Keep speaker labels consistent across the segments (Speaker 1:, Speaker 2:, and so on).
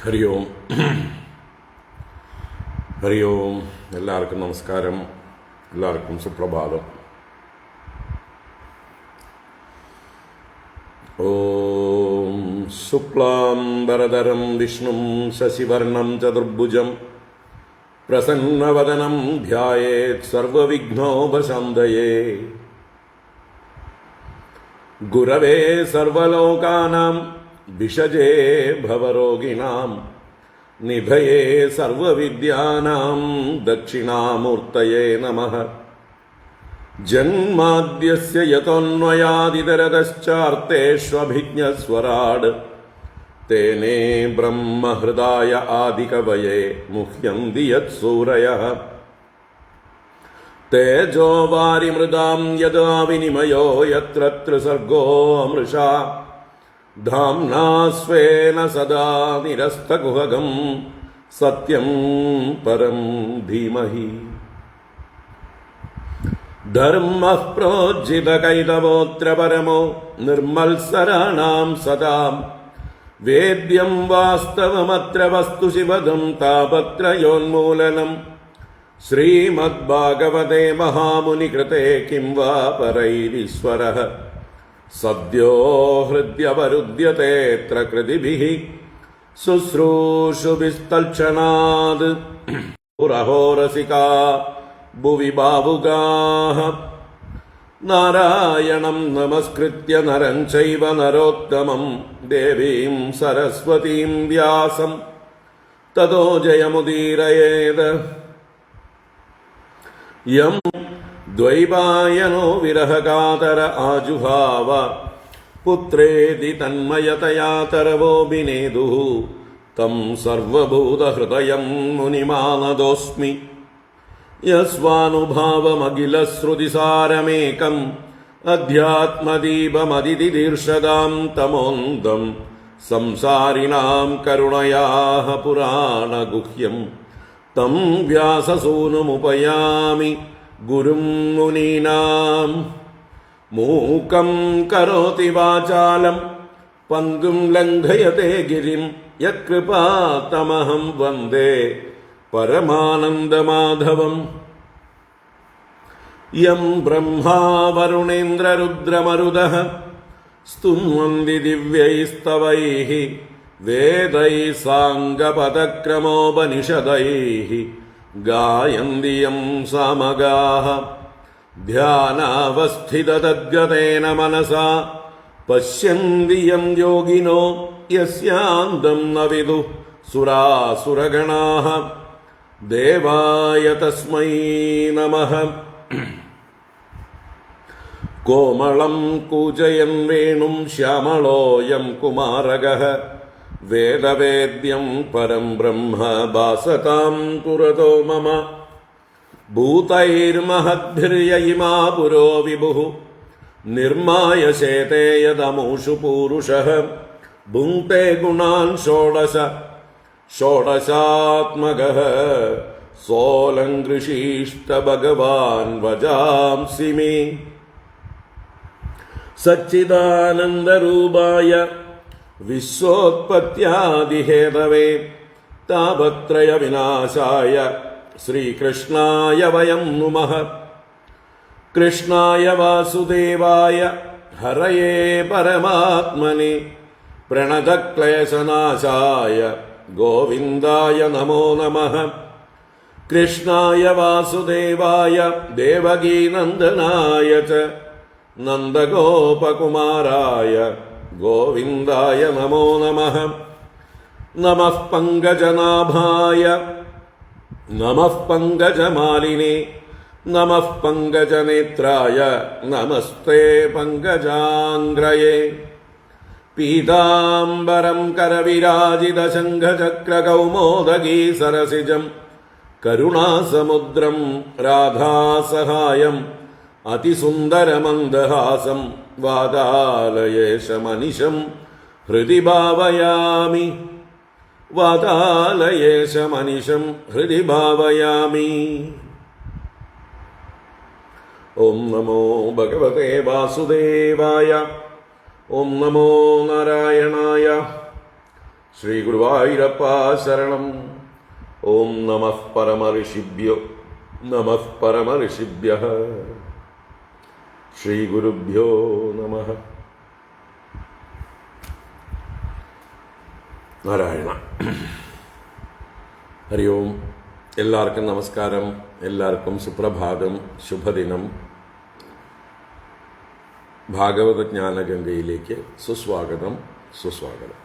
Speaker 1: ഹരി ഓം. ഹരി ഓം. എല്ലാവർക്കും നമസ്കാരം, എല്ലാവർക്കും സുപ്രഭാതം. ഓം ശുക്ലാം വരദരം വിഷ്ണും ശശിവർണം ചതുർഭുജം പ്രസന്നവദനം ധ്യായേത് സർവവിഘ്നോപശാന്തയേ. ഗുരവേ സർവലോകാനാം വിഷജേ ഭവരോഗിണാം നിധയേ സർവവിദ്യാനാം ദക്ഷിണാമൂർത്തയേ നമഃ. ജന്മാദ്യസ്യ യതോന്വയാദിതരതശ്ചാർത്തേഷ്വഭിജ്ഞസ്വരാട് തേനേ ബ്രഹ്മഹൃദായ ആദികവയേ മുഹ്യന്തി യത്സൂരയഃ. തേജോ വാരിമൃതാം യദാ വിനിമയോ യത്ര ത്രിസർഗോ അമൃഷാ ധാംനാ സ്വേന സദാ നിരസ്തകുഹകം സത്യം പരം ധീമഹി. ധർമ്മഃ പ്രോജ്ജിതകൈതവോऽത്ര പരമോ നിർമ്മത്സരാണാം സദാം വേദ്യം വാസ്തവമത്ര വസ്തു ശിവദം താപത്രയോന്മൂലനം. ശ്രീമദ്ഭാഗവതേ മഹാമുനികൃതേ കിം വാ പരൈരീശ്വരഃ സദ്യോ ഹൃദ്യവരുദ്ധ്യതേऽത്ര കൃതിഭിഃ ശുശ്രൂഷുഭിസ്തൽക്ഷണാത്. പുരഹോരസികാ ഭുവി ഭാവുകാഃ നാരായണം നമസ്കൃത്യ നരം ചൈവ നരോത്തമം ദേവീം സരസ്വതീം വ്യാസം തതോ ജയമുദീരയേത്. യം ദ്വൈപായനോ വിരഹകാതര ആജുഹാവ പുത്രേതി തന്മയതയാ തരവോഭിനേദുഃ തം സർവഭൂതഹൃദയം മുനിമാനതോസ്മി. യസ്വാനുഭാവമഖിലശ്രുതിസാരമേകം അധ്യാത്മദീപമതിതിദീർഷതാം തമോന്തം സംസാരിണാം കരുണയാഃ പുരാണഗുഹ്യം തം വ്യാസസൂനുമുപയാമി ഗുരും മുനീനാം. മൂകം കരോതി വാചാലം പങ്കും ലംഘയത്തെ ഗിരിം യത്കൃപാതമഹം വന്ദേ പരമാനന്ദമാധവം. യം ബ്രഹ്മാ വരുണേന്ദ്രരുദ്രമരുതഃ സ്തുന്വന്തി ദിവ്യൈസ്തവൈഃ വേദൈഃ സാംഗപദക്രമോപനിഷദൈഃ ഗായന്തി യം സാമഗാഃ. ധ്യാനാവസ്ഥിതതദ്ഗതേന മനസാ പശ്യന്തി യം യോഗിനോ യസ്യാന്തം ന വിദുഃ സുരാസുരഗണാഃ. ദേവായ തസ്മൈ നമഃ. കോമളം കൂജയൻ വേണും ശ്യാമളോയം കുമാരകഃ വേദവേദ്യം പരം ബ്രഹ്മ ഭാസതാം പുരതോ മമ. ഭൂതൈർമഹദ്ഭിർയയിമാ പുരോ വിഭുഃ നിർമ്മായ ശേതേ യദമൂഷു പൂരുഷഃ. ഭുങ്ക്തേ ഗുണാൻ ഷോഡശാത്മകഃ സോലങ്കൃഷീഷ്ട ഭഗവാൻ വജാംസി മേ. സച്ചിദാനന്ദരൂപായ വിശ്വോത്പത്യാദിഹേതവേ താപത്രയ വിനാശായ ശ്രീകൃഷ്ണായ വയം നുമഃ. കൃഷ്ണായ വാസുദേവായ ഹരയേ പരമാത്മനെ പ്രണതക്ലേശനാശായ ഗോവിന്ദായ നമോ നമഃ. കൃഷ്ണായ വാസുദേവായ ദേവകീനന്ദനായ ച നന്ദഗോപകുമാരായ ഗോവിന്ദായ നമോ നമഃ. നമഃ പങ്കജനാഭായ നമഃ പങ്കജമാലിനേ നമഃ പങ്കജനേത്രായ നമസ്തേ പങ്കജാംഗ്രയേ. പീതാംബരം കരവിരാജിതശംഖചക്രകൗമോദഗീ സരസിജം കരുണാസമുദ്രം രാധാസഹായം അതിസുന്ദരമന്ദഹാസം വാതാലയേശമനിശം ഹൃദി ഭാവയാമി. വാതാലയേശമനിശം ഹൃദി ഭാവയാമി. ഓം നമോ ഭഗവതേ വാസുദേവായ. ഓം നമോ നാരായണായ. ശ്രീ ഗുരുവായൂരപ്പ ശരണം. ഓം നമഃ പരമഋഷിഭ്യോ നമഃ പരമഋഷിഭ്യഃ. ശ്രീ ഗുരുഭ്യോ നമഃ. നാരായണ. ഹരി ഓം. എല്ലാവർക്കും നമസ്കാരം. എല്ലാവർക്കും സുപ്രഭാതം, ശുഭദിനം. ഭാഗവത ജ്ഞാനഗംഗയിലേക്ക് സുസ്വാഗതം, സുസ്വാഗതം.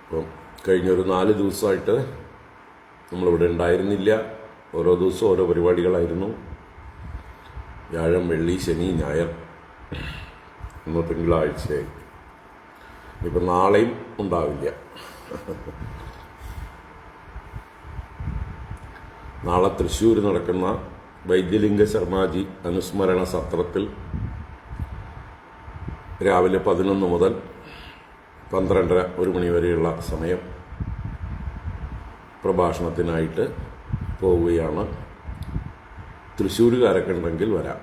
Speaker 1: അപ്പം കഴിഞ്ഞൊരു 4 ദിവസമായിട്ട് നമ്മളിവിടെ ഉണ്ടായിരുന്നില്ല. ഓരോ ദിവസവും ഓരോ പരിപാടികളായിരുന്നു. വ്യാഴം, വെള്ളി, ശനി, ഞായർ, ഇന്ന് തിങ്കളാഴ്ചയായി. ഇപ്പം നാളെയും ഉണ്ടാവില്ല. നാളെ തൃശ്ശൂർ നടക്കുന്ന വൈദ്യലിംഗ ശർമാജി അനുസ്മരണ സത്രത്തിൽ രാവിലെ 11 മുതൽ 12:30 1 മണി വരെയുള്ള സമയം പ്രഭാഷണത്തിനായിട്ട് പോവുകയാണ്. തൃശ്ശൂരുകാരൊക്കെ ഉണ്ടെങ്കിൽ വരാം.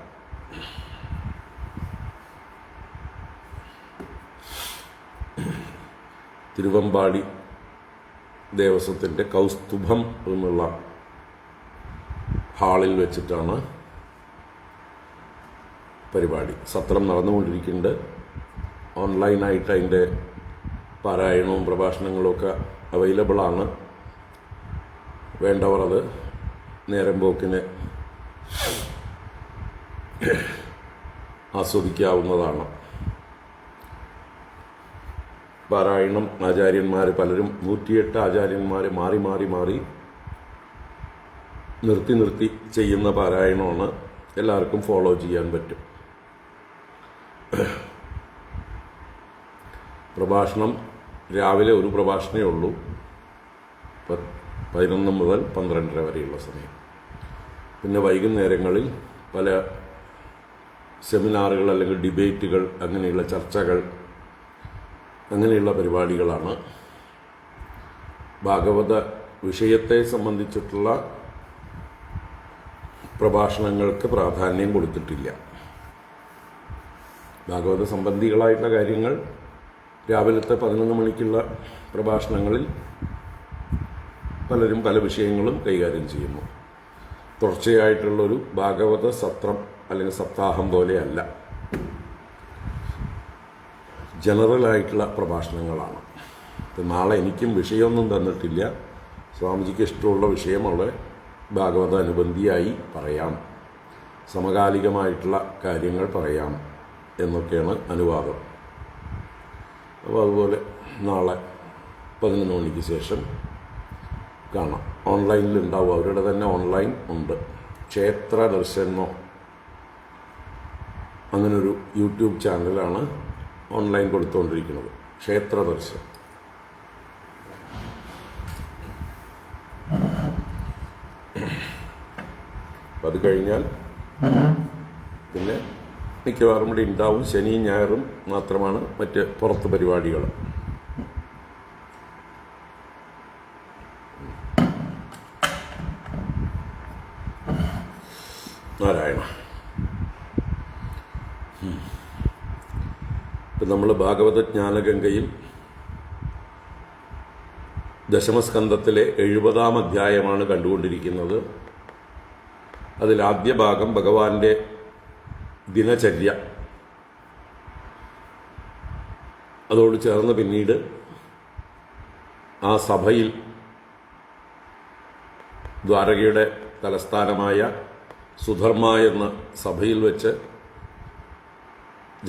Speaker 1: തിരുവമ്പാടി ദേവസ്വത്തിൻ്റെ കൗസ്തുഭം എന്നുള്ള ഹാളിൽ വെച്ചിട്ടാണ് പരിപാടി. സത്രം നടന്നുകൊണ്ടിരിക്കുന്നുണ്ട്. ഓൺലൈനായിട്ട് അതിൻ്റെ പാരായണവും പ്രഭാഷണങ്ങളും ഒക്കെ അവൈലബിളാണ്. വേണ്ടവർ അത് നേരം പോക്കിന് ആസ്വദിക്കാവുന്നതാണ്. പാരായണം ആചാര്യന്മാർ പലരും 108 ആചാര്യന്മാർ മാറി മാറി മാറി നിർത്തി ചെയ്യുന്ന പാരായണമാണ്. എല്ലാവർക്കും ഫോളോ ചെയ്യാൻ പറ്റും. പ്രഭാഷണം രാവിലെ ഒരു പ്രഭാഷണമേ ഉള്ളൂ. 11 മുതൽ 12:30 വരെയുള്ള സമയം. പിന്നെ വൈകുന്നേരങ്ങളിൽ പല സെമിനാറുകൾ അല്ലെങ്കിൽ ഡിബേറ്റുകൾ, അങ്ങനെയുള്ള ചർച്ചകൾ, അങ്ങനെയുള്ള പരിപാടികളാണ്. ഭാഗവത വിഷയത്തെ സംബന്ധിച്ചിട്ടുള്ള പ്രഭാഷണങ്ങൾക്ക് പ്രാധാന്യം കൊടുത്തിട്ടില്ല. ഭാഗവത സംബന്ധികളായിട്ടുള്ള കാര്യങ്ങൾ രാവിലത്തെ 11 മണിക്കുള്ള പ്രഭാഷണങ്ങളിൽ പലരും പല വിഷയങ്ങളും കൈകാര്യം ചെയ്യുന്നു. തുടർച്ചയായിട്ടുള്ളൊരു ഭാഗവത സത്രം അല്ലെങ്കിൽ സപ്താഹം പോലെയല്ല, ജനറലായിട്ടുള്ള പ്രഭാഷണങ്ങളാണ്. ഇപ്പം നാളെ എനിക്കും വിഷയമൊന്നും തന്നിട്ടില്ല. സ്വാമിജിക്ക് ഇഷ്ടമുള്ള വിഷയമുള്ള ഭാഗവത അനുബന്ധിയായി പറയാം, സമകാലികമായിട്ടുള്ള കാര്യങ്ങൾ പറയാം എന്നൊക്കെയാണ് അനുവാദം. അപ്പോൾ അതുപോലെ നാളെ 11 മണിക്ക് ശേഷം കാണാം. ഓൺലൈനിലുണ്ടാവും, അവരുടെ തന്നെ ഓൺലൈൻ ഉണ്ട്. ക്ഷേത്ര ദർശനോ അങ്ങനൊരു യൂട്യൂബ് ചാനലാണ് ഓൺലൈൻ കൊടുത്തുകൊണ്ടിരിക്കുന്നത്, ക്ഷേത്ര ദർശനം. അപ്പം അത് കഴിഞ്ഞാൽ പിന്നെ മിക്കവാറും ഇവിടെ ഉണ്ടാവും. ശനിയും ഞായറും മാത്രമാണ് മറ്റ് പുറത്ത് പരിപാടികൾ. നാരായണ. ഇപ്പം നമ്മൾ ഭാഗവത ജ്ഞാനഗംഗയിൽ ദശമസ്കന്ധത്തിലെ 70-ാം അധ്യായമാണ് കണ്ടുകൊണ്ടിരിക്കുന്നത്. അതിലാദ്യ ഭാഗം ഭഗവാന്റെ ദിനചര്യ, അതോട് ചേർന്ന് പിന്നീട് ആ സഭയിൽ ദ്വാരകയുടെ തലസ്ഥാനമായ സുധർമ്മ എന്ന സഭയിൽ വെച്ച്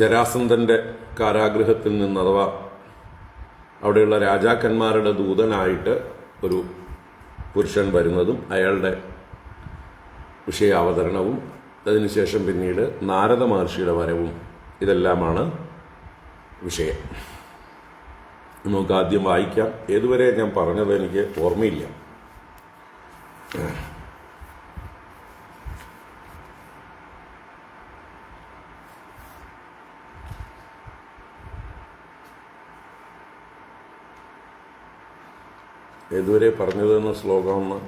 Speaker 1: ജരാസന്ധൻ്റെ കാരാഗൃഹത്തിൽ നിന്ന്, അഥവാ അവിടെയുള്ള രാജാക്കന്മാരുടെ ദൂതനായിട്ട് ഒരു പുരുഷൻ വരുന്നതും അയാളുടെ വിഷയാവതരണവും, അതിനുശേഷം പിന്നീട് നാരദ മഹർഷിയുടെ വരവും, ഇതെല്ലാമാണ് വിഷയം. നമുക്ക് ആദ്യം വായിക്കാം. ഏതുവരെ ഞാൻ പറഞ്ഞത് എനിക്ക് ഓർമ്മയില്ല. ഏതുവരെ പറഞ്ഞതെന്ന ശ്ലോകം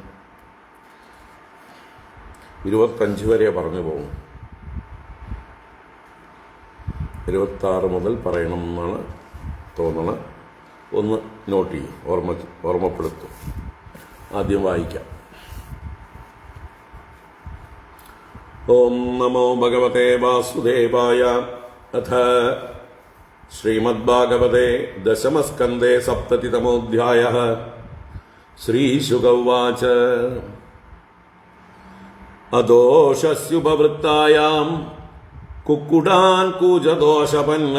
Speaker 1: 25 വരെ പറഞ്ഞു പോകും. 26 മുതൽ പറയണം എന്നാണ് തോന്നണം. ഒന്ന് നോട്ട് ചെയ്യും, ഓർമ്മപ്പെടുത്തും. ആദ്യം വായിക്കാം. ഓം നമോ ഭഗവതേ വാസുദേവായ. അഥ ശ്രീമദ്ഭാഗവതേ ദശമസ്കന്ധേ സപ്തതിതമോऽധ്യായഃ. ശ്രീശുക ഉവാച. അദോഷസ്യുപവൃത്തായാം കുക്കുടാൻ കൂജദോഷപन्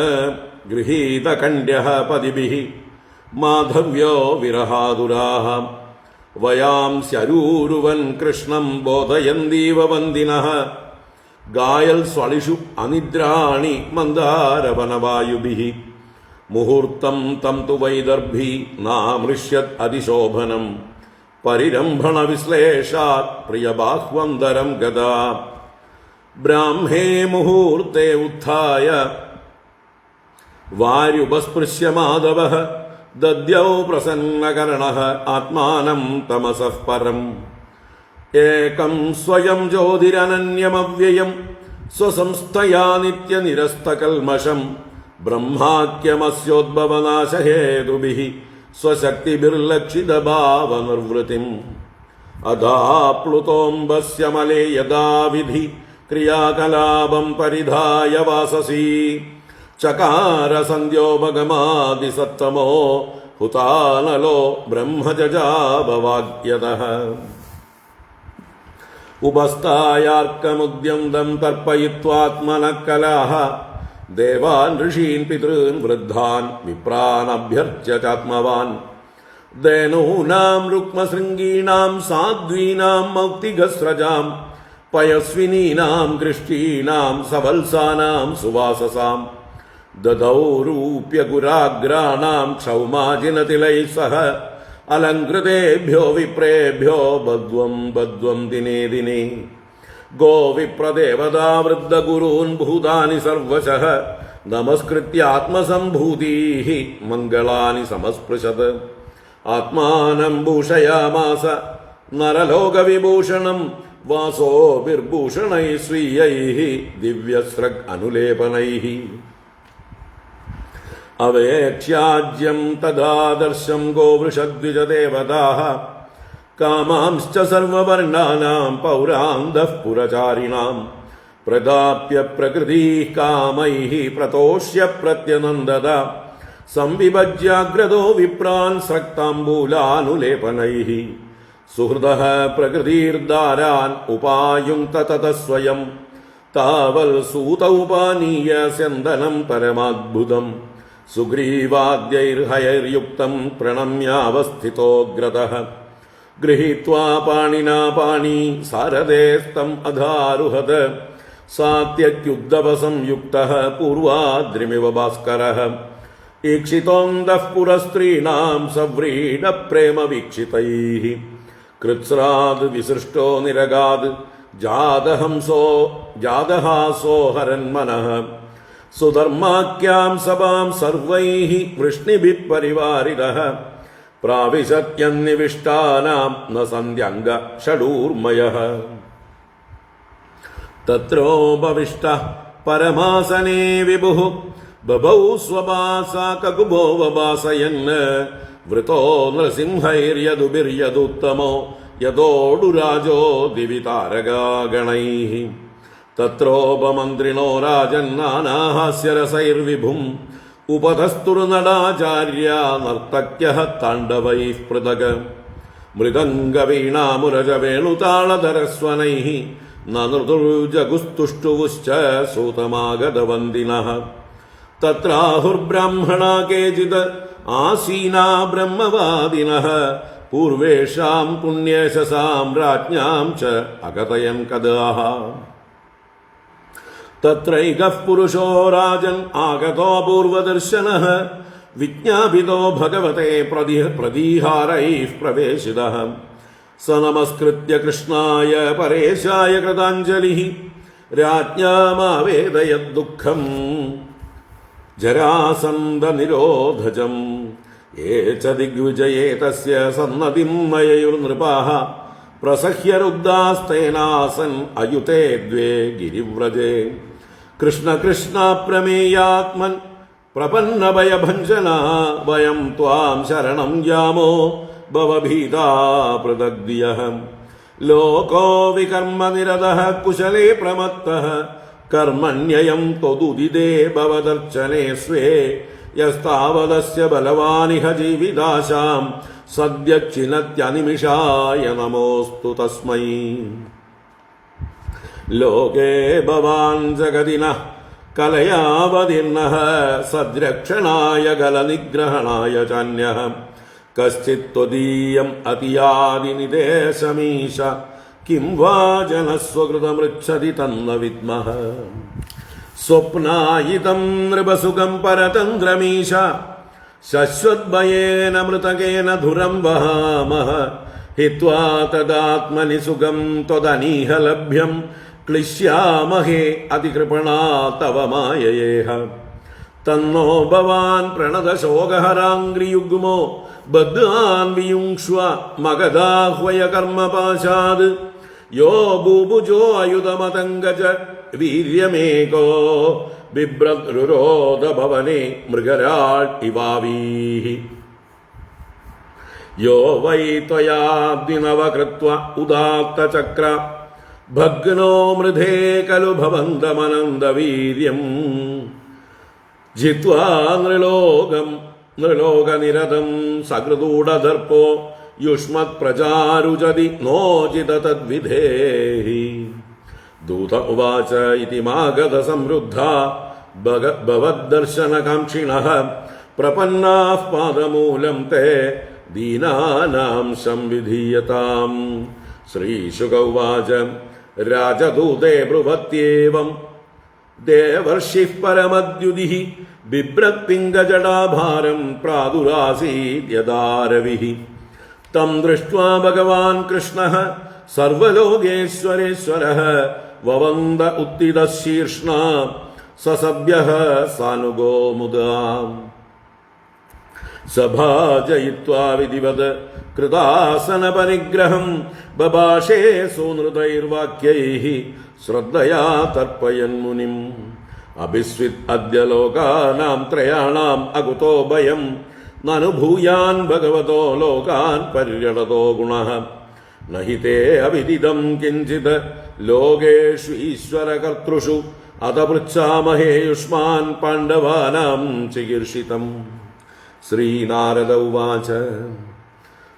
Speaker 1: ഗൃഹീതകണ്ഠ്യഃ പതിഭിः മാധവ്യോ വിരഹാതുരാः വയാംസ്യരൂരുവൻ കൃഷ്ണം ബോധയന്തീവ വന്ദിനഃ ഗായൽ സ്വളിഷു അനിദ്രാണി മന്ദാരവനവായുഭിः മുഹൂർത്തം തം തു വൈദർഭി നാമൃഷ്യത് അതിശോഭനം പരിരംഭണ വിശ്ലേഷാത് പ്രിയബാഹ്വന്തരം ഗദാ ബ്രാഹ്മേ മുഹൂർത്തെ ഉത്ഥായ വാര്യുപസ്പൃശ്യ മാധവഃ ദദ്യൗ പ്രസന്നകർണഃ ആത്മാനം തമസഃ പരം ഏകം സ്വയം ജ്യോതിരനന്യമവ്യയം സ്വസംസ്ഥയാ നിത്യനിരസ്തകൽമഷം ബ്രഹ്മാക്യമസ്യോദ്ഭവനാശഹേതുഭിः സ്വശക്തിഭിർലക്ഷിതഭാവനിർവൃതിം അധാപ്ലുതോംബസ്യ മലേ യഥാ വിധി ക്രിയാകലാപം പരിധായ വാസസി ചകാര സന്ധ്യോപഗമാദിസത്തമോ ഹുതാനലോ ബ്രഹ്മജജാഭവാഗ്യതഃ ഉപസ്ഥായാർക്കമുദ്യന്തം തർപ്പയിത്വാത്മനഃ കലാഃ ദേവാൻ ഋഷീൻ പിതॄൻ വൃദ്ധാൻ വിപ്രാൻ അഭ്യർച്ച്യ ചാത്മവാൻ ധനൂനാം രുക്മശൃംഗീണാം സാധ്വീനാം മൗക്തികസ്രജാം പയസ്വിനീനാം കൃഷ്ടീനാം സവത്സാനാം സുവാസസാം ദദൗ രൂപ്യഗുരാഗ്രാണാം ക്ഷൗമാജിനതിലൈഃ സഹ അലങ്കൃതേഭ്യോ വിപ്രേഭ്യോ ബദ്ധ്വം ദിനേ ദിനേ ഗോവിപ്രദേവതാ വൃദ്ധഗുരൂൻ ഭൂതാനി സർവശഃ നമസ്കൃത്യാത്മസംഭൂതീഃ മംഗളാനി സമസ്പൃശത് ആത്മാനം ഭൂഷയാമാസ നരലോകവിഭൂഷണം വാസോഭിർഭൂഷണൈഃ സ്വീയൈഃ ദിവ്യസ്രഗ് അനുലേപനൈഃ അവേക്ഷ്യാജ്യം തദാദർശം ഗോവൃഷദ്വിജദേവതാഃ കാമാംശ്ച സർവവർണ്ണാനാം പൗരാന്തഃ പുരചാരിണാം പ്രദാപ്യ പ്രകൃതിഃ കാമൈഃ പ്രതോഷ്യ പ്രത്യനന്ദത സംവിഭജ്യാഗ്രതോ വിപ്രാൻ സ്രക്താംബൂലാനുലേപനൈഃ സുഹൃദഃ പ്രകൃതിർദാരാൻ ഉപായുങ്ക്ത തതഃ സ്വയം താവൽ സൂത ഉപാനീയ സ്യന്ദനം പരമാദ്ഭുതം സുഗ്രീവാദ്യൈർഹയൈർയുക്തം പ്രണമ്യാവസ്ഥിതോഗ്രതഃ ഗൃഹീത്വാ പാണിനാ പാണി സാരഥേസ്തം അധാരുഹത് സാത്യക്യുദ്ധവസംയുക്തഃ പൂർവാദ്രിമിവ ഭാസ്കരഃ ഈക്ഷിതോന്തഃ പുരസ്ത്രീണാം സവ്രീഡ പ്രേമ വീക്ഷിതൈഃ കൃത്സ്രാദ് വിസൃഷ്ടോ നിരഗാദ് ജാതഹാസോ ഹരന്മനഃ സുധർമാക്യാം സഭാം സർവൈഃ വൃഷ്ണിഭിഃ പരിവാരിതഃ പ്രാവിശത്യന്നിവിഷ്ടാനാം ന സന്ധ്യംഗ ഷഡൂർമയഃ തത്രോപവിഷ്ടഃ പരമാസനേ വിഭുഃ ബഭൗ സ്വഭാസാ കകുഭോ വഭാസയൻ വൃതോ നൃസിംഹൈര്യദുഭിര്യദുത്തമോ യദോഡുരാജോ ദിവി താരകാഗണൈഃ തത്രോപമന്ത്രിണോ രാജന്നാനാഹാസ്യരസൈർവിഭും ഉപധസ്തുർനടാചാര്യ നർത്തക്യഃ താണ്ഡവൈഃ പൃഥക് മൃദംഗവീണാമുരജവേണുതാളധരസ്വനൈഃ നൃതുർജഗുസ്തുഷ്ടുവുശ്ച സൂതമാഗതവന്ദിനഃ തത്രാഹുർബ്രാഹ്മണാ കേചിത് ആസീനാ ബ്രഹ്മവാദിനഃ പൂർവേഷാം പുണ്യേശസാം രാജ്ഞാം ച അകതയൻ കഥാഃ തത്രൈകഃ പുരുഷോ രാജൻ ആഗതോ പൂർവദർശനഃ വിജ്ഞാപിതോ ഭഗവതേ പ്രദീഹാരൈഃ പ്രവേശിതഃ സ നമസ്കൃത്യ കൃഷ്ണായ പരേശായ കൃതാഞ്ജലിഃ രാജ്ഞാമാവേദയദ്ദുഃഖം ജരാസന്ധനിരോധജം യേ ച ദിഗ്വിജയേ തസ്യ സന്നതിം മയയുർനൃപാഃ പ്രസഹ്യരുഗ്ധാസ്തേനാസൻ അയുതേ ദ്വേ ഗിരിവ്രജേ കൃഷ്ണ കൃഷ്ണ പ്രമേയാത്മൻ പ്രപന്നഭയഭഞ്ജന വയം ത്വാം ശരണം യാമോ ഭവഭീതാ പൃഥഗ്ദിയഃ ലോകോ വികർമ്മനിരതഃ കുശലേ പ്രമത്തഃ കർമ്മണ്യയം ത്വദുദിതേ ഭവദർച്ചനേ സ്വേ യസ്താവദസ്യ ബലവാനിഹ ജീവിതാശാം സദ്യച്ചിനത്യനിമിഷായ നമോസ്തു തസ്മൈ ലോകേ ഭവാൻ ജഗതിനഃ കലയാവതീർണഃ സദ്രക്ഷണായ കലനിഗ്രഹണായ ചാന്യഃ കശ്ചിത് ത്വദീയം അതിയാദിനിദേശമീശ കിം വാ ജനസ്വകൃതമൃച്ഛതി തന്ന വിദ്മഃ സ്വപ്നായിതം നൃപസുഖം പരതന്ത്രമീശ ശശ്വദ്ഭയേന മൃതകേന ധുരം വഹാമഃ ഹിത്വാ തദാത്മനി സുഖം ത്വദനീഹ ലഭ്യം ക്ലിശ്യാമഹേ അതികൃപണാ തവ മായയേഹ തന്നോ ഭവാൻ പ്രണതശോകഹരാംഗ്രിയുഗ്മോ ബദ്ധാൻ വിയുങ്ക്ഷ്വ മഗധാഹ്വയ കർമ്മപാശാത് യോ ബൂഭുജോ അയുധമതംഗജ വീര്യമേകോ ബിഭ്രദ്രുരോധ ഭവനെ മൃഗരാട് ഇവാവീഃ യോ വൈ ത്വയാബ്ദിനവ കൃത്വ ഉദാത്തചക്ര ഭഗ്നോ മൃധേ ഖലു ഭവന്തമനന്തവീര്യം ജിത്വാ നൃലോകനിരതം സകൃതൂഢദർപ്പോ യുഷ്മത് പ്രജാരുജതി നോചിത തദ്വിധേഹി ദൂത ഉവാച ഇതി മാഗധ സംരുദ്ധ ഭവദ്ദർശനകാംക്ഷിണഃ പ്രപന്നാഃ പാദമൂലം തേ ദീനാനാം സംവിധീയതാം ശ്രീശുക ഉവാച രാജദൂതേ ബ്രുവത്യേവം ദേവർഷിഃ പരമദ്യുതിഃ ബിഭ്രത്പിംഗജടാഭാരം പ്രാദുരാസീത് യദാ രവിഃ തം ദൃഷ്ട്വാ ഭഗവാൻ കൃഷ്ണഃ സർവലോകേശ്വരേശ്വരഃ വവന്ദ ഉത്തിതശീർഷ്ണ സസഭ്യഃ സാനുഗോ മുദാ സഭാജയിത്വാ വിധിവത് കൃതാസനപരിഗ്രഹം ബഭാഷേ സൂനൃതൈർവാക്യൈഃ ശ്രദ്ധയാ തർപ്പയൻ മുനിം അഭിസ്വിത് അദ്യ ലോകാനാം ത്രയാണാം അകുതോ ഭയം നനു ഭൂയാൻ ഭഗവതോ ലോകാൻ പര്യടതോ ഗുണഃ നഹി തേ അവിദിതം കിഞ്ചിത് ലോകേഷു ഈശ്വരകർത്തൃഷു അത പൃച്ഛാമഹേ യുഷ്മാൻ പാണ്ഡവാനാം ചികീർഷിതം ശ്രീനാരദ ഉവാച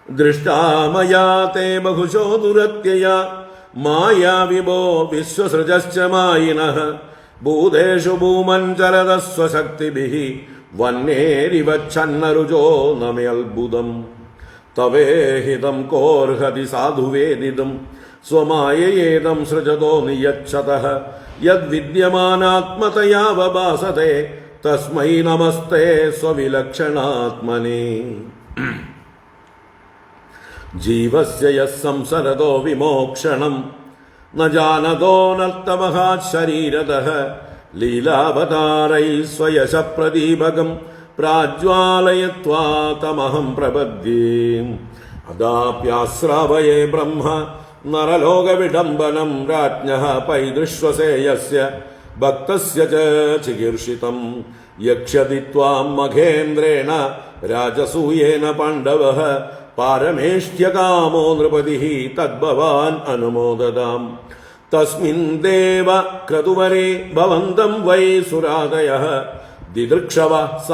Speaker 1: ദൃഷ്ടാ മയാ തേ ബഹുശോ ദുരത്യയാ മായാവിഭോ വിശ്വസൃജശ്ച മായിനഃ ഭൂതേഷു ഭൂമൻ ചരതസ്വശക്തിഭിഃ വന്നേരിവച്ഛന്നരുചോ നമേ അത്ഭുതം തവേഹിതം കോർഹതി സാധുവേദിതും സ്വമായയേദം സൃജതോ നിയച്ഛതഃ യദ്വിദ്യമാനാത്മതയാ വഭാസത്തെ തസ്മൈ നമസ്തേ സ്വവിലക്ഷണാത്മനേ ജീവസ്യ യഃ സംസരതോ വിമോക്ഷണം ന ജാനതോ നർത്തമഹാശരീരതഃ ലീലാവതാരൈ സ്വയശ പ്രദീപകം പ്രാജ്വാലയത്വാ തമഹം പ്രപദ്യേ അദാപ്യാശ്രാവയേ ബ്രഹ്മ നരലോകവിഡംബനം രാജ്ഞഃ പൈതൃശ്വസേയസ്യ ഭക്തസ്യ ച ചികീർഷിതം യക്ഷ്യതി ത്വാം മഘേന്ദ്രേണ രാജസൂയേന പാണ്ഡവഃ പാരമേഷ്ട്യകാമോ നൃപതിഃ തദ്ഭവാൻ അനുമോദതാം തസ്മിൻ ദേവ ക്രതുവരേ ഭവന്തം വൈ സുരാദയഃ ദിദൃക്ഷവഃ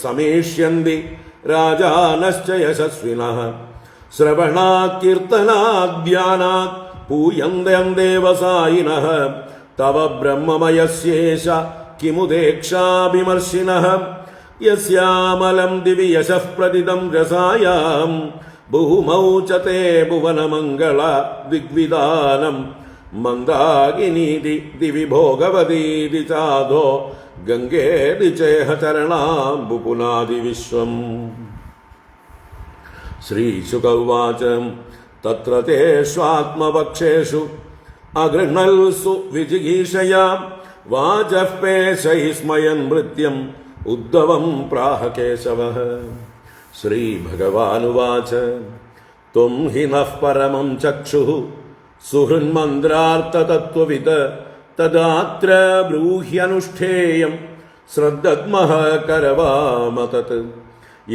Speaker 1: സമേഷ്യന്തി രാജാനശ്ച യശസ്വിനഃ ശ്രവണാത് കീർത്തനാത് ധ്യാനാത് പൂയന്തം ദേവസായിനഃ തവ ബ്രഹ്മമയസ്യേഷ കിമുദേക്ഷാഭിമർശിനഃ യസ്യാമലം ദിവി യശഃ പ്രതിദം രസായാം ഭൂമൗ ച തേ ഭുവനമംഗള ദിഗ്വിധാനം മന്ദാകിനീതി ദിവി ഭോഗവതീതി ചാധോ ഗംഗേതി ചേഹ ചരണാംബു പുനാതി വിശ്വം ശ്രീശുക ഉവാച തത്ര തേഷ്വാത്മപക്ഷേഷു അഗൃഹൽസു വിജിഗീഷയാ വാചഃ പേശൈ സ്മയൻ നൃത്യം ഉദ്ധവം പ്രാഹ കേശവഃ. ശ്രീഭഗവാനുവാച ത്വം ഹി നഃ പരമം ചക്ഷുഃ സുഹൃന്മന്ത്രാർത്ഥതത്വവിത് തദാത്ര ബ്രൂഹ്യനുഷ്ഠേയം ശ്രദ്ധദ്മഃ കരവാമ തത്.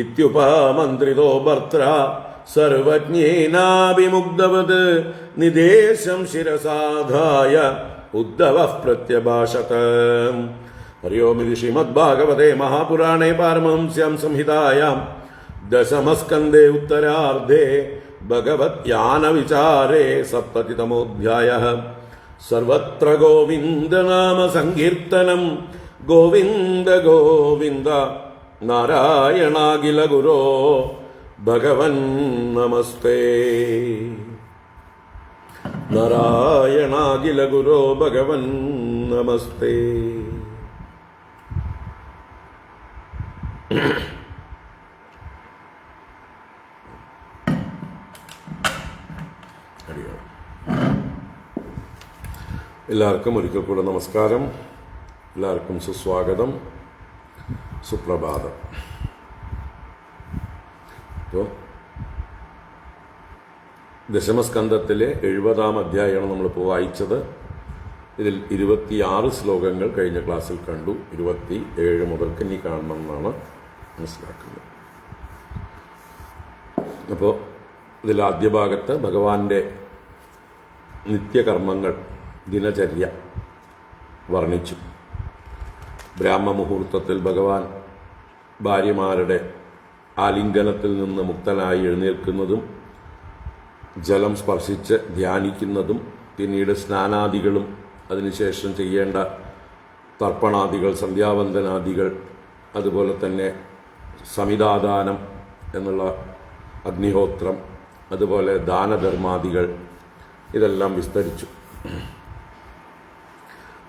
Speaker 1: ഇത്യുപമന്ത്രിതോ ഭർത്രാ സർവജ്ഞേനാഭിമുഗ്ധവത് നിദേശം ശിരസാധായ ഉദ്ധവഃ പ്രത്യഭാഷത. ഹരി ഓം. ഇത് ശ്രീമദ്ഭാഗവതേ മഹാപുരാണേ പാരമഹംസ്യാം സംഹിതായാം ദശമസ്കന്ധേ ഉത്തരാർദ്ധേ ഭഗവത്യാനവിചാരേ സപ്തതിതമോऽധ്യായഃ. സർവത്ര ഗോവിന്ദനാമ സങ്കീർത്തനം. ഗോവിന്ദ ഗോവിന്ദ നാരായണാഖില ഗുരോ ഭഗവൻ നമസ്തേ. നാരായണാഖില ഗുരോ ഭഗവൻ നമസ്തേ. എല്ലാവർക്കും ഒരിക്കൽ കൂടെ നമസ്കാരം. എല്ലാവർക്കും സുസ്വാഗതം, സുപ്രഭാതം. അപ്പോൾ ദശമസ്കന്ധത്തിലെ 70-ാം അധ്യായമാണ് നമ്മളിപ്പോൾ വായിച്ചത്. ഇതിൽ 26 ശ്ലോകങ്ങൾ കഴിഞ്ഞ ക്ലാസ്സിൽ കണ്ടു. 27 മുതൽക്ക് ഇനി കാണണമെന്നാണ് മനസ്സിലാക്കുന്നത്. അപ്പോൾ ഇതിൽ ആദ്യ ഭാഗത്ത് ഭഗവാന്റെ നിത്യകർമ്മങ്ങൾ, ദിനചര്യ വർണ്ണിച്ചു. ബ്രാഹ്മമുഹൂർത്തത്തിൽ ഭഗവാൻ ഭാര്യമാരുടെ ആലിംഗനത്തിൽ നിന്ന് മുക്തനായി എഴുന്നേൽക്കുന്നതും ജലം സ്പർശിച്ച് ധ്യാനിക്കുന്നതും പിന്നീട് സ്നാനാദികളും അതിനുശേഷം ചെയ്യേണ്ട തർപ്പണാദികൾ, സന്ധ്യാവന്ദനാദികൾ, അതുപോലെ തന്നെ സമിതാദാനം എന്നുള്ള അഗ്നിഹോത്രം, അതുപോലെ ദാനധർമാദികൾ, ഇതെല്ലാം വിസ്തരിച്ചു.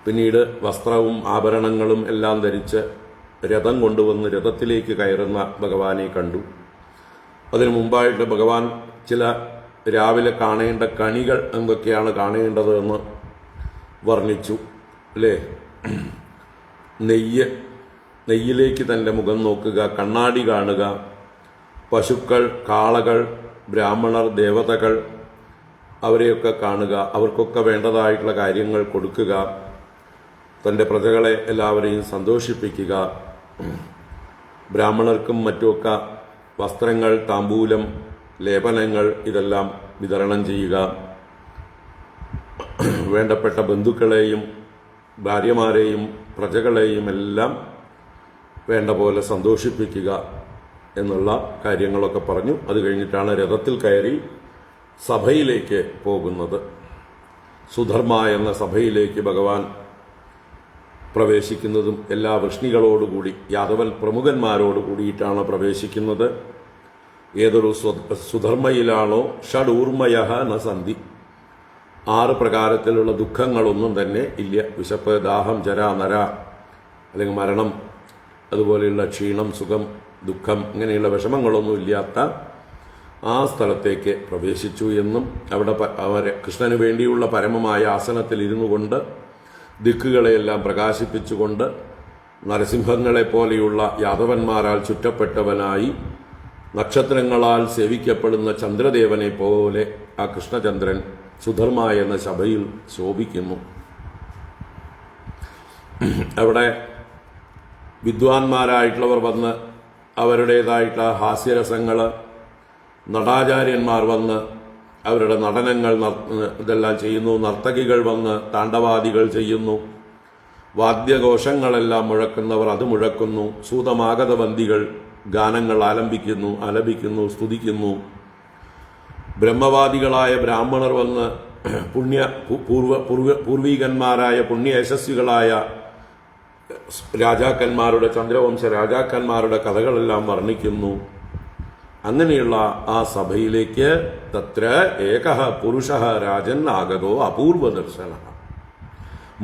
Speaker 1: പിന്നീട് വസ്ത്രവും ആഭരണങ്ങളും എല്ലാം ധരിച്ച് രഥം കൊണ്ടുവന്ന് രഥത്തിലേക്ക് കയറുന്ന ഭഗവാനെ കണ്ടു. അതിനു മുമ്പായിട്ട് ഭഗവാൻ ചില രാവിലെ കാണേണ്ട കണികൾ എന്തൊക്കെയാണ് കാണേണ്ടത് എന്ന് വർണ്ണിച്ചു അല്ലേ. നെയ്യിലേക്ക് തൻ്റെ മുഖം നോക്കുക, കണ്ണാടി കാണുക, പശുക്കൾ, കാളകൾ, ബ്രാഹ്മണർ, ദേവതകൾ, അവരെയൊക്കെ കാണുക, അവർക്കൊക്കെ വേണ്ടതായിട്ടുള്ള കാര്യങ്ങൾ കൊടുക്കുക, തൻ്റെ പ്രജകളെ എല്ലാവരെയും സന്തോഷിപ്പിക്കുക, ബ്രാഹ്മണർക്കും മറ്റുമൊക്കെ വസ്ത്രങ്ങൾ, താമ്പൂലം, ലേപനങ്ങൾ ഇതെല്ലാം വിതരണം ചെയ്യുക, വേണ്ടപ്പെട്ട ബന്ധുക്കളെയും ഭാര്യമാരെയും പ്രജകളെയും എല്ലാം വേണ്ട പോലെ സന്തോഷിപ്പിക്കുക എന്നുള്ള കാര്യങ്ങളൊക്കെ പറഞ്ഞു. അത് കഴിഞ്ഞിട്ടാണ് രഥത്തിൽ കയറി സഭയിലേക്ക് പോകുന്നത്. സുധർമ്മ എന്ന സഭയിലേക്ക് ഭഗവാൻ പ്രവേശിക്കുന്നതും എല്ലാ വൃഷ്ണികളോടുകൂടി, യാദവൻ പ്രമുഖന്മാരോട് കൂടിയിട്ടാണ് പ്രവേശിക്കുന്നത്. ഏതൊരു സുധർമ്മയിലാണോ ഷഡൂർമയ ന സന്ധി, 6 പ്രകാരത്തിലുള്ള ദുഃഖങ്ങളൊന്നും തന്നെ ഇല്ല. വിശപ്പ്, ദാഹം, ജര, നര അല്ലെങ്കിൽ മരണം, അതുപോലെയുള്ള ക്ഷീണം, സുഖം, ദുഃഖം, ഇങ്ങനെയുള്ള വിഷമങ്ങളൊന്നും ഇല്ലാത്ത ആ സ്ഥലത്തേക്ക് പ്രവേശിച്ചു എന്നും അവിടെ കൃഷ്ണന് വേണ്ടിയുള്ള പരമമായ ആസനത്തിൽ ഇരുന്നു കൊണ്ട് ദിക്കുകളെയെല്ലാം പ്രകാശിപ്പിച്ചുകൊണ്ട് നരസിംഹങ്ങളെപ്പോലെയുള്ള യാദവന്മാരാൽ ചുറ്റപ്പെട്ടവനായി നക്ഷത്രങ്ങളാൽ സേവിക്കപ്പെടുന്ന ചന്ദ്രദേവനെ പോലെ ആ കൃഷ്ണചന്ദ്രൻ സുധർമ്മ എന്ന സഭയിൽ ശോഭിക്കുന്നു. അവിടെ വിദ്വാൻമാരായിട്ടുള്ളവർ വന്ന് അവരുടേതായിട്ടുള്ള ഹാസ്യരസങ്ങൾ, നടാചാര്യന്മാർ വന്ന് അവരുടെ നടനങ്ങൾ ഇതെല്ലാം ചെയ്യുന്നു, നർത്തകികൾ വന്ന് താണ്ഡവാദികൾ ചെയ്യുന്നു, വാദ്യഘോഷങ്ങളെല്ലാം മുഴക്കുന്നവർ അത് മുഴക്കുന്നു, സൂതമാഗതബന്ദികൾ ഗാനങ്ങൾ ആലപിക്കുന്നു, സ്തുതിക്കുന്നു. ബ്രഹ്മവാദികളായ ബ്രാഹ്മണർ വന്ന് പൂർവീകന്മാരായ പുണ്യയശസ്വികളായ രാജാക്കന്മാരുടെ, ചന്ദ്രവംശ രാജാക്കന്മാരുടെ കഥകളെല്ലാം വർണ്ണിക്കുന്നു. അങ്ങനെയുള്ള ആ സഭയിലേക്ക് തത്ര ഏകഃ പുരുഷഃ രാജൻ ആഗതോ അപൂർവദർശന,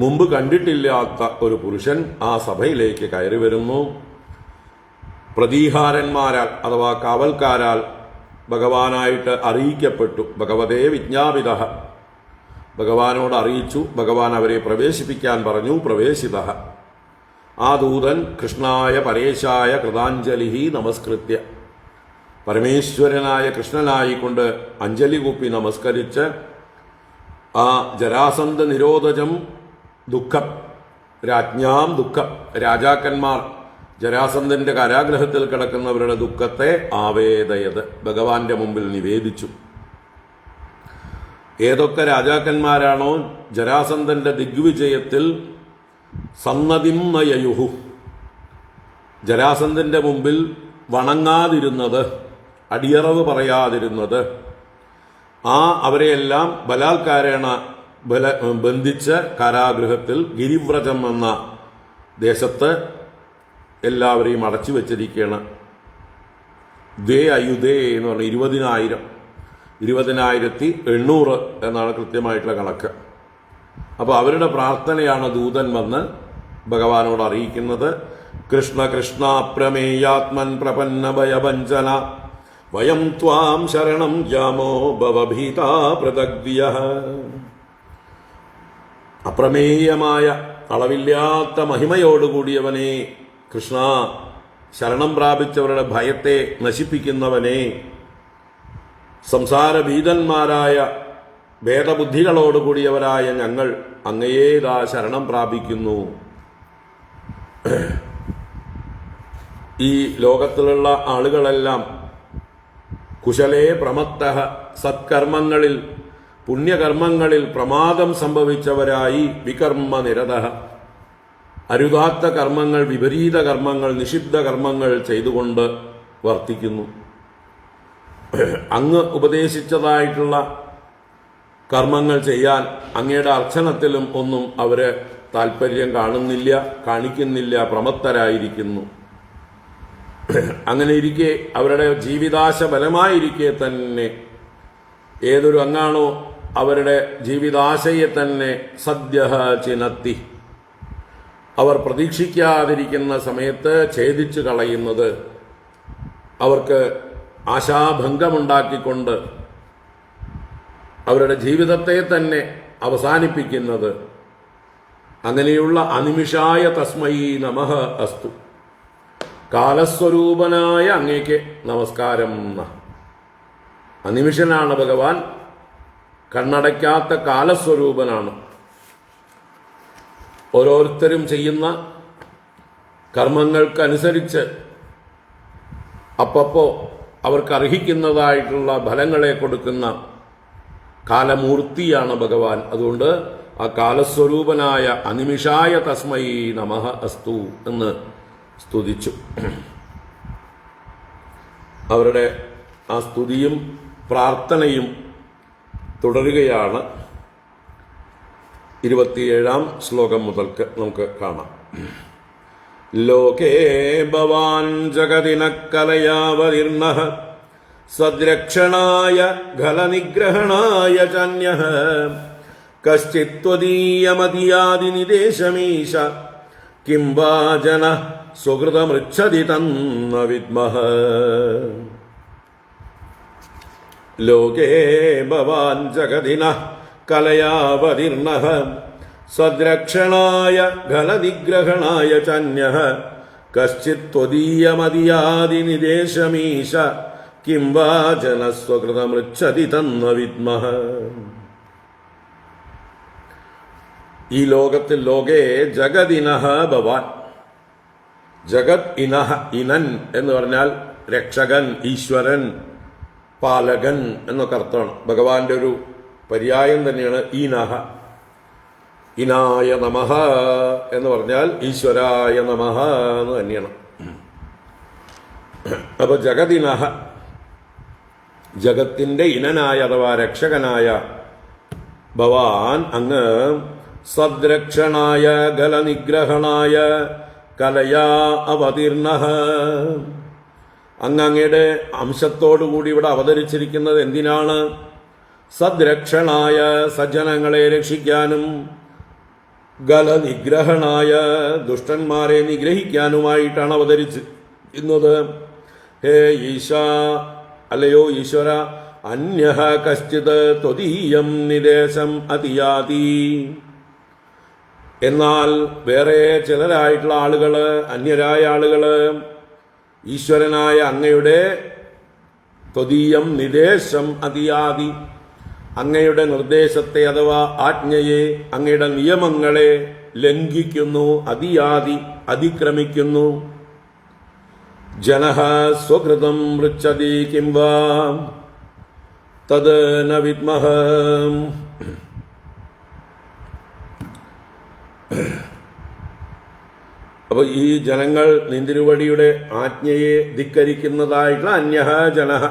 Speaker 1: മുമ്പ് കണ്ടിട്ടില്ലാത്ത ഒരു പുരുഷൻ ആ സഭയിലേക്ക് കയറി വരുന്നു. പ്രതീഹാരന്മാരാൽ അഥവാ കാവൽക്കാരാൽ ഭഗവാനായിട്ട് അറിയിക്കപ്പെട്ടു. ഭഗവതേ വിജ്ഞാപിത, ഭഗവാനോട് അറിയിച്ചു. ഭഗവാൻ അവരെ പ്രവേശിപ്പിക്കാൻ പറഞ്ഞു. പ്രവേശിത. ആ ദൂതൻ കൃഷ്ണായ പരേശായ കൃതാഞ്ജലി നമസ്കൃത്യ, പരമേശ്വരനായ കൃഷ്ണനായിക്കൊണ്ട് അഞ്ജലി കൂപ്പി നമസ്കരിച്ച് ആ ജരാസന്ധ നിരോധജം ദുഃഖം, രാജ്ഞാം ദുഃഖം, രാജാക്കന്മാർ ജരാസന്ധന്റെ കാരാഗ്രഹത്തിൽ കിടക്കുന്നവരുടെ ദുഃഖത്തെ ആവേദയത്, ഭഗവാന്റെ മുമ്പിൽ നിവേദിച്ചു. ഏതൊക്കെ രാജാക്കന്മാരാണോ ജരാസന്ധന്റെ ദിഗ്വിജയത്തിൽ സന്നതിം നയയുഹു, ജരാസന്ധന്റെ മുമ്പിൽ വണങ്ങാതിരുന്നത്, അടിയറവ് പറയാതിരുന്നത്, അവരെയെല്ലാം ബലാത്കാരേണ ബന്ധിച്ച് കാരാഗൃഹത്തിൽ ഗിരിവ്രജം എന്ന ദേശത്ത് എല്ലാവരെയും അടച്ചു വെച്ചിരിക്കുകയാണ്. ദേ അയുധേ എന്ന് പറഞ്ഞാൽ 20,000, 20,800 എന്നാണ് കൃത്യമായിട്ടുള്ള കണക്ക്. അപ്പോൾ അവരുടെ പ്രാർത്ഥനയാണ് ദൂതൻ വന്ന് ഭഗവാനോട് അറിയിക്കുന്നത്. കൃഷ്ണ കൃഷ്ണ പ്രമേയാത്മൻ പ്രപന്ന ഭയഭഞ്ജന വയം ത്വാം ശരണം യാമോ ഭവഭീതാ പൃഥഗ്വ്യഃ. അപ്രമേയമായ അളവില്ലാത്ത മഹിമയോടുകൂടിയവനെ കൃഷ്ണ, ശരണം പ്രാപിച്ചവരുടെ ഭയത്തെ നശിപ്പിക്കുന്നവനെ, സംസാരഭീതന്മാരായ ഭേദബുദ്ധികളോടുകൂടിയവരായ ഞങ്ങൾ അങ്ങയേതാ ശരണം പ്രാപിക്കുന്നു. ഈ ലോകത്തിലുള്ള ആളുകളെല്ലാം കുശലേ പ്രമത്തഃ, സത്കർമ്മങ്ങളിൽ പുണ്യകർമ്മങ്ങളിൽ പ്രമാദം സംഭവിച്ചവരായി വികർമ്മ നിരതഃ, അരുതാത്ത കർമ്മങ്ങൾ, വിപരീത കർമ്മങ്ങൾ, നിഷിദ്ധ കർമ്മങ്ങൾ ചെയ്തുകൊണ്ട് വർത്തിക്കുന്നു. അങ്ങ് ഉപദേശിച്ചതായിട്ടുള്ള കർമ്മങ്ങൾ ചെയ്യാൻ അങ്ങയുടെ അർച്ചനത്തിലും ഒന്നും അവര് താല്പര്യം കാണിക്കുന്നില്ല, പ്രമത്തരായിരിക്കുന്നു. അങ്ങനെ ഇരിക്കെ, അവരുടെ ജീവിതാശ ബലമായിരിക്കെ തന്നെ ഏതൊരു അങ്ങാണോ അവരുടെ ജീവിതാശയെ തന്നെ സദ്യഃ ചിനത്തി, അവർ പ്രതീക്ഷിക്കാതിരിക്കുന്ന സമയത്ത് ഛേദിച്ചു കളയുന്നത്, അവർക്ക് ആശാഭംഗമുണ്ടാക്കിക്കൊണ്ട് അവരുടെ ജീവിതത്തെ തന്നെ അവസാനിപ്പിക്കുന്നത്, അങ്ങനെയുള്ള അനിമിഷായ തസ്മൈ നമഃ അസ്തു, കാലസ്വരൂപനായ അങ്ങേക്ക് നമസ്കാരം. അനിമിഷനാണ് ഭഗവാൻ, കണ്ണടയ്ക്കാത്ത കാലസ്വരൂപനാണ്. ഓരോരുത്തരും ചെയ്യുന്ന കർമ്മങ്ങൾക്കനുസരിച്ച് അപ്പപ്പോ അവർക്ക് അർഹിക്കുന്നതായിട്ടുള്ള ഫലങ്ങളെ കൊടുക്കുന്ന കാലമൂർത്തിയാണ് ഭഗവാൻ. അതുകൊണ്ട് ആ കാലസ്വരൂപനായ അനിമിഷായ തസ്മൈ നമഃ അസ്തു എന്ന് സ്തുതിച്ചു. അവരുടെ ആ സ്തുതിയും പ്രാർത്ഥനയും തുടരുകയാണ്. 27-ാം ശ്ലോകം മുതൽക്ക് നമുക്ക് കാണാം. ലോകേ ഭവാൻ ജഗതിന കലയാവതീർണഃ സദ്രക്ഷണായ ഖലനിഗ്രഹണായ ചന്യഃ കശ്ചിത് ത്വദീയമതിയാദിനിദേശമീശ കിം വാ ജനഃ സുഹൃതമൃച്ഛതി തന്ന വിദ്മഃ. ലോകേ ഭവാൻ ജഗതിനഃ കലയാവതീർണഃ സദ്രക്ഷണായ ഖലനിഗ്രഹണായ ചന്യഃ കശ്ചിത് ത്വദീയമതിയാദിനിദേശമീശ കിം വാ ജനഃ സ്വകൃതമൃച്ഛതി തന്ന വിദ്മഃ. ഈ ലോകത്തിൽ ലോകേ ജഗതിനഃ ഭവാൻ, ജഗത് ഇനഃ, ഇനൻ എന്ന് പറഞ്ഞാൽ രക്ഷകൻ, ഈശ്വരൻ, പാലകൻ എന്നൊക്കെ അർത്ഥമാണ്. ഭഗവാന്റെ ഒരു പര്യായം തന്നെയാണ് ഈനഃ. ഇനായ നമഃ എന്ന് പറഞ്ഞാൽ ഈശ്വരായ നമഃ എന്ന് തന്നെയാണ്. അപ്പൊ ജഗതിനഃ, ജഗത്തിന്റെ ഇനനായ അഥവാ രക്ഷകനായ ഭവാൻ അങ്ങ് സദ്രക്ഷണായ ഖലനിഗ്രഹണായ കലയാ അവതീർണഃ, അങ്ങയുടെ അംശത്തോടുകൂടി ഇവിടെ അവതരിച്ചിരിക്കുന്നത് എന്തിനാണ്? സദ്രക്ഷണായ, സജ്ജനങ്ങളെ രക്ഷിക്കാനും, ഖലനിഗ്രഹണായ, ദുഷ്ടന്മാരെ നിഗ്രഹിക്കാനുമായിട്ടാണ് അവതരിച്ചിരുന്നത്. ഹേ ഈശ, അല്ലയോ ഈശ്വര, അന്യഃ കശ്ചിത് ത്വദീയം നിദേശം അതിയാതി. എന്നാൽ വേറെ ചിലരായിട്ടുള്ള ആളുകള്, അന്യരായ ആളുകള് ഈശ്വരനായ അങ്ങയുടെ ത്വദീയം നിദേശം അതിയാതി, അങ്ങയുടെ നിർദ്ദേശത്തെ അഥവാ ആജ്ഞയെ, അങ്ങയുടെ നിയമങ്ങളെ ലംഘിക്കുന്നു, അതിയാതി അതിക്രമിക്കുന്നു. ജനഃ സ്വകൃതം പൃച്ഛതി കിം വാ തദ് ന വിദ്മഃ. അപ്പൊ ഈ ജനങ്ങൾ നിന്തിരുവടിയുടെ ആജ്ഞയെ ധിക്കരിക്കുന്നതായിട്ടുള്ള അന്യഃ ജനഃ,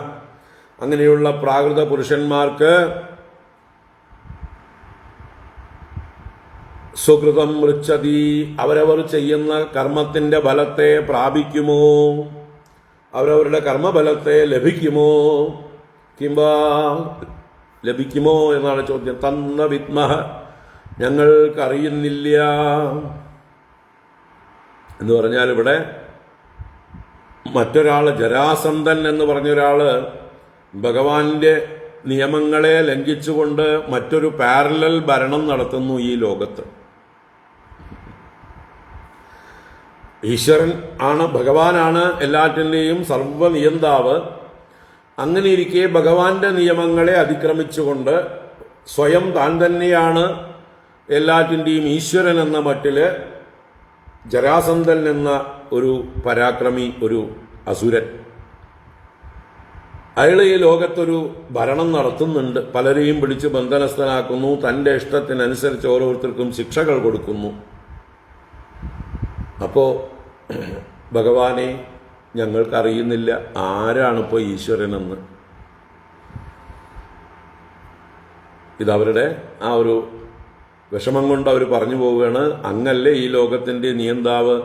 Speaker 1: അങ്ങനെയുള്ള പ്രാകൃത പുരുഷന്മാർക്ക് സുകൃതം പൃച്ഛതി, അവരവർ ചെയ്യുന്ന കർമ്മത്തിന്റെ ഫലത്തെ പ്രാപിക്കുമോ, അവരവരുടെ കർമ്മഫലത്തെ ലഭിക്കുമോ, കിംബാ ലഭിക്കുമോ എന്നാണ് ചോദ്യം. തന്ന വിദ്മഃ, ഞങ്ങൾക്കറിയുന്നില്ല എന്ന് പറഞ്ഞാൽ ഇവിടെ മറ്റൊരാള്, ജരാസന്ധൻ എന്ന് പറഞ്ഞൊരാള് ഭഗവാന്റെ നിയമങ്ങളെ ലംഘിച്ചുകൊണ്ട് മറ്റൊരു പാരലൽ ഭരണം നടത്തുന്നു ഈ ലോകത്ത്. ഈശ്വരൻ ആണ്, ഭഗവാനാണ് എല്ലാറ്റിൻ്റെയും സർവനിയന്താവ്. അങ്ങനെയിരിക്കെ ഭഗവാന്റെ നിയമങ്ങളെ അതിക്രമിച്ചുകൊണ്ട് സ്വയം താൻ തന്നെയാണ് എല്ലാറ്റിൻ്റെയും ഈശ്വരൻ എന്ന മട്ടില് ജരാസന്ധൻ എന്ന ഒരു പരാക്രമി, ഒരു അസുരൻ, അയാൾ ഈ ലോകത്തൊരു ഭരണം നടത്തുന്നുണ്ട്. പലരെയും പിടിച്ച് ബന്ധനസ്ഥനാക്കുന്നു, തൻ്റെ ഇഷ്ടത്തിനനുസരിച്ച് ഓരോരുത്തർക്കും ശിക്ഷകൾ കൊടുക്കുന്നു. അപ്പോ ഭഗവാനെ ഞങ്ങൾക്കറിയുന്നില്ല ആരാണിപ്പോ ഈശ്വരനെന്ന്. ഇതവരുടെ ആ ഒരു വിഷമം കൊണ്ട് അവർ പറഞ്ഞു പോവുകയാണ്, അങ്ങല്ലേ ഈ ലോകത്തിൻ്റെ നിയന്താവ്,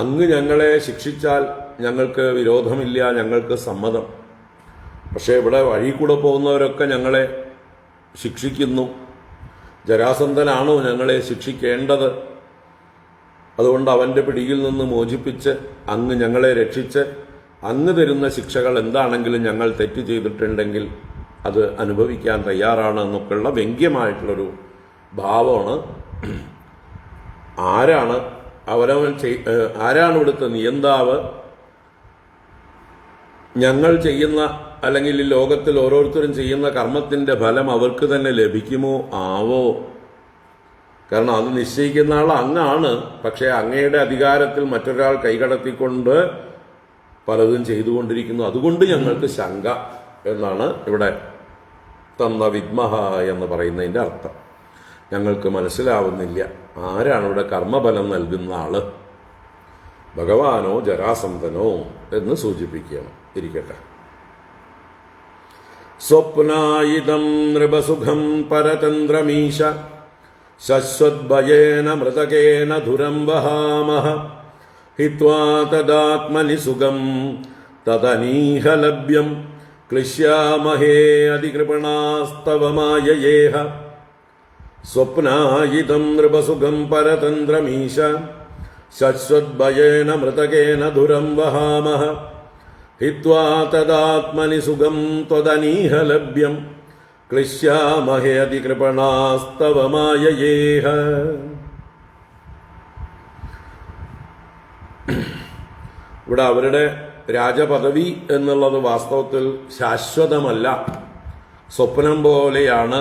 Speaker 1: അങ്ങ് ഞങ്ങളെ ശിക്ഷിച്ചാൽ ഞങ്ങൾക്ക് വിരോധമില്ല, ഞങ്ങൾക്ക് സമ്മതം. പക്ഷേ ഇവിടെ വഴി കൂടെ പോകുന്നവരൊക്കെ ഞങ്ങളെ ശിക്ഷിക്കുന്നു. ജരാസന്ധനാണോ ഞങ്ങളെ ശിക്ഷിക്കേണ്ടത്? അതുകൊണ്ട് അവൻ്റെ പിടിയിൽ നിന്ന് മോചിപ്പിച്ച് അങ്ങ് ഞങ്ങളെ രക്ഷിച്ച് അങ്ങ് തരുന്ന ശിക്ഷകൾ എന്താണെങ്കിലും ഞങ്ങൾ തെറ്റ് ചെയ്തിട്ടുണ്ടെങ്കിൽ അത് അനുഭവിക്കാൻ തയ്യാറാണ് എന്നൊക്കെയുള്ള വ്യംഗ്യമായിട്ടുള്ളൊരു ഭാവമാണ്. ആരാണ് ആരാണ് ഇവിടുത്തെ നിയന്താവ്? ഞങ്ങൾ ചെയ്യുന്ന അല്ലെങ്കിൽ ഈ ലോകത്തിൽ ഓരോരുത്തരും ചെയ്യുന്ന കർമ്മത്തിന്റെ ഫലം അവർക്ക് തന്നെ ലഭിക്കുമോ ആവോ? കാരണം അത് നിശ്ചയിക്കുന്ന ആൾ അങ്ങാണ്. പക്ഷെ അങ്ങയുടെ അധികാരത്തിൽ മറ്റൊരാൾ കൈകടത്തിക്കൊണ്ട് പലതും ചെയ്തുകൊണ്ടിരിക്കുന്നു. അതുകൊണ്ട് ഞങ്ങൾക്ക് ശങ്ക എന്നാണ് ഇവിടെ തന്ന വിദ്മഹ എന്ന് പറയുന്നതിൻ്റെ അർത്ഥം. ഞങ്ങൾക്ക് മനസ്സിലാവുന്നില്ല ആരാണ് ഇവിടെ കർമ്മഫലം നൽകുന്ന ആള്, ഭഗവാനോ ജരാസന്ധനോ എന്ന് സൂചിപ്പിക്കുകയാണ്. ഇരിക്കട്ടെ. സ്വപ്നായിദം നൃപസുഖം പരതന്ത്രമീശ ശശ്വദ്ഭയേന മൃതകേന ധുരം വഹാമഹ ഹിത്വാ തദാത്മനി സുഖം തദനീഹ ലഭ്യം ക്ലിശ്യാമഹേ അതികൃപണാസ്തവ മായയേഹ. സ്വപ്നായിദം നൃപസുഖം പരതന്ത്രമീശ ശശ്വദ്ഭയേന മൃതകേന ധുരം വഹാമഹ ഹിത്വാ തദാത്മനി സുഖം ത്വദനീഹ ലഭ്യം ക്ലിശ്യാമഹേ അതികൃപണാസ്തവ മായയേഹ. ഇവിടെ അവരുടെ രാജപദവി എന്നുള്ളത് വാസ്തവത്തിൽ ശാശ്വതമല്ല, സ്വപ്നം പോലെയാണ്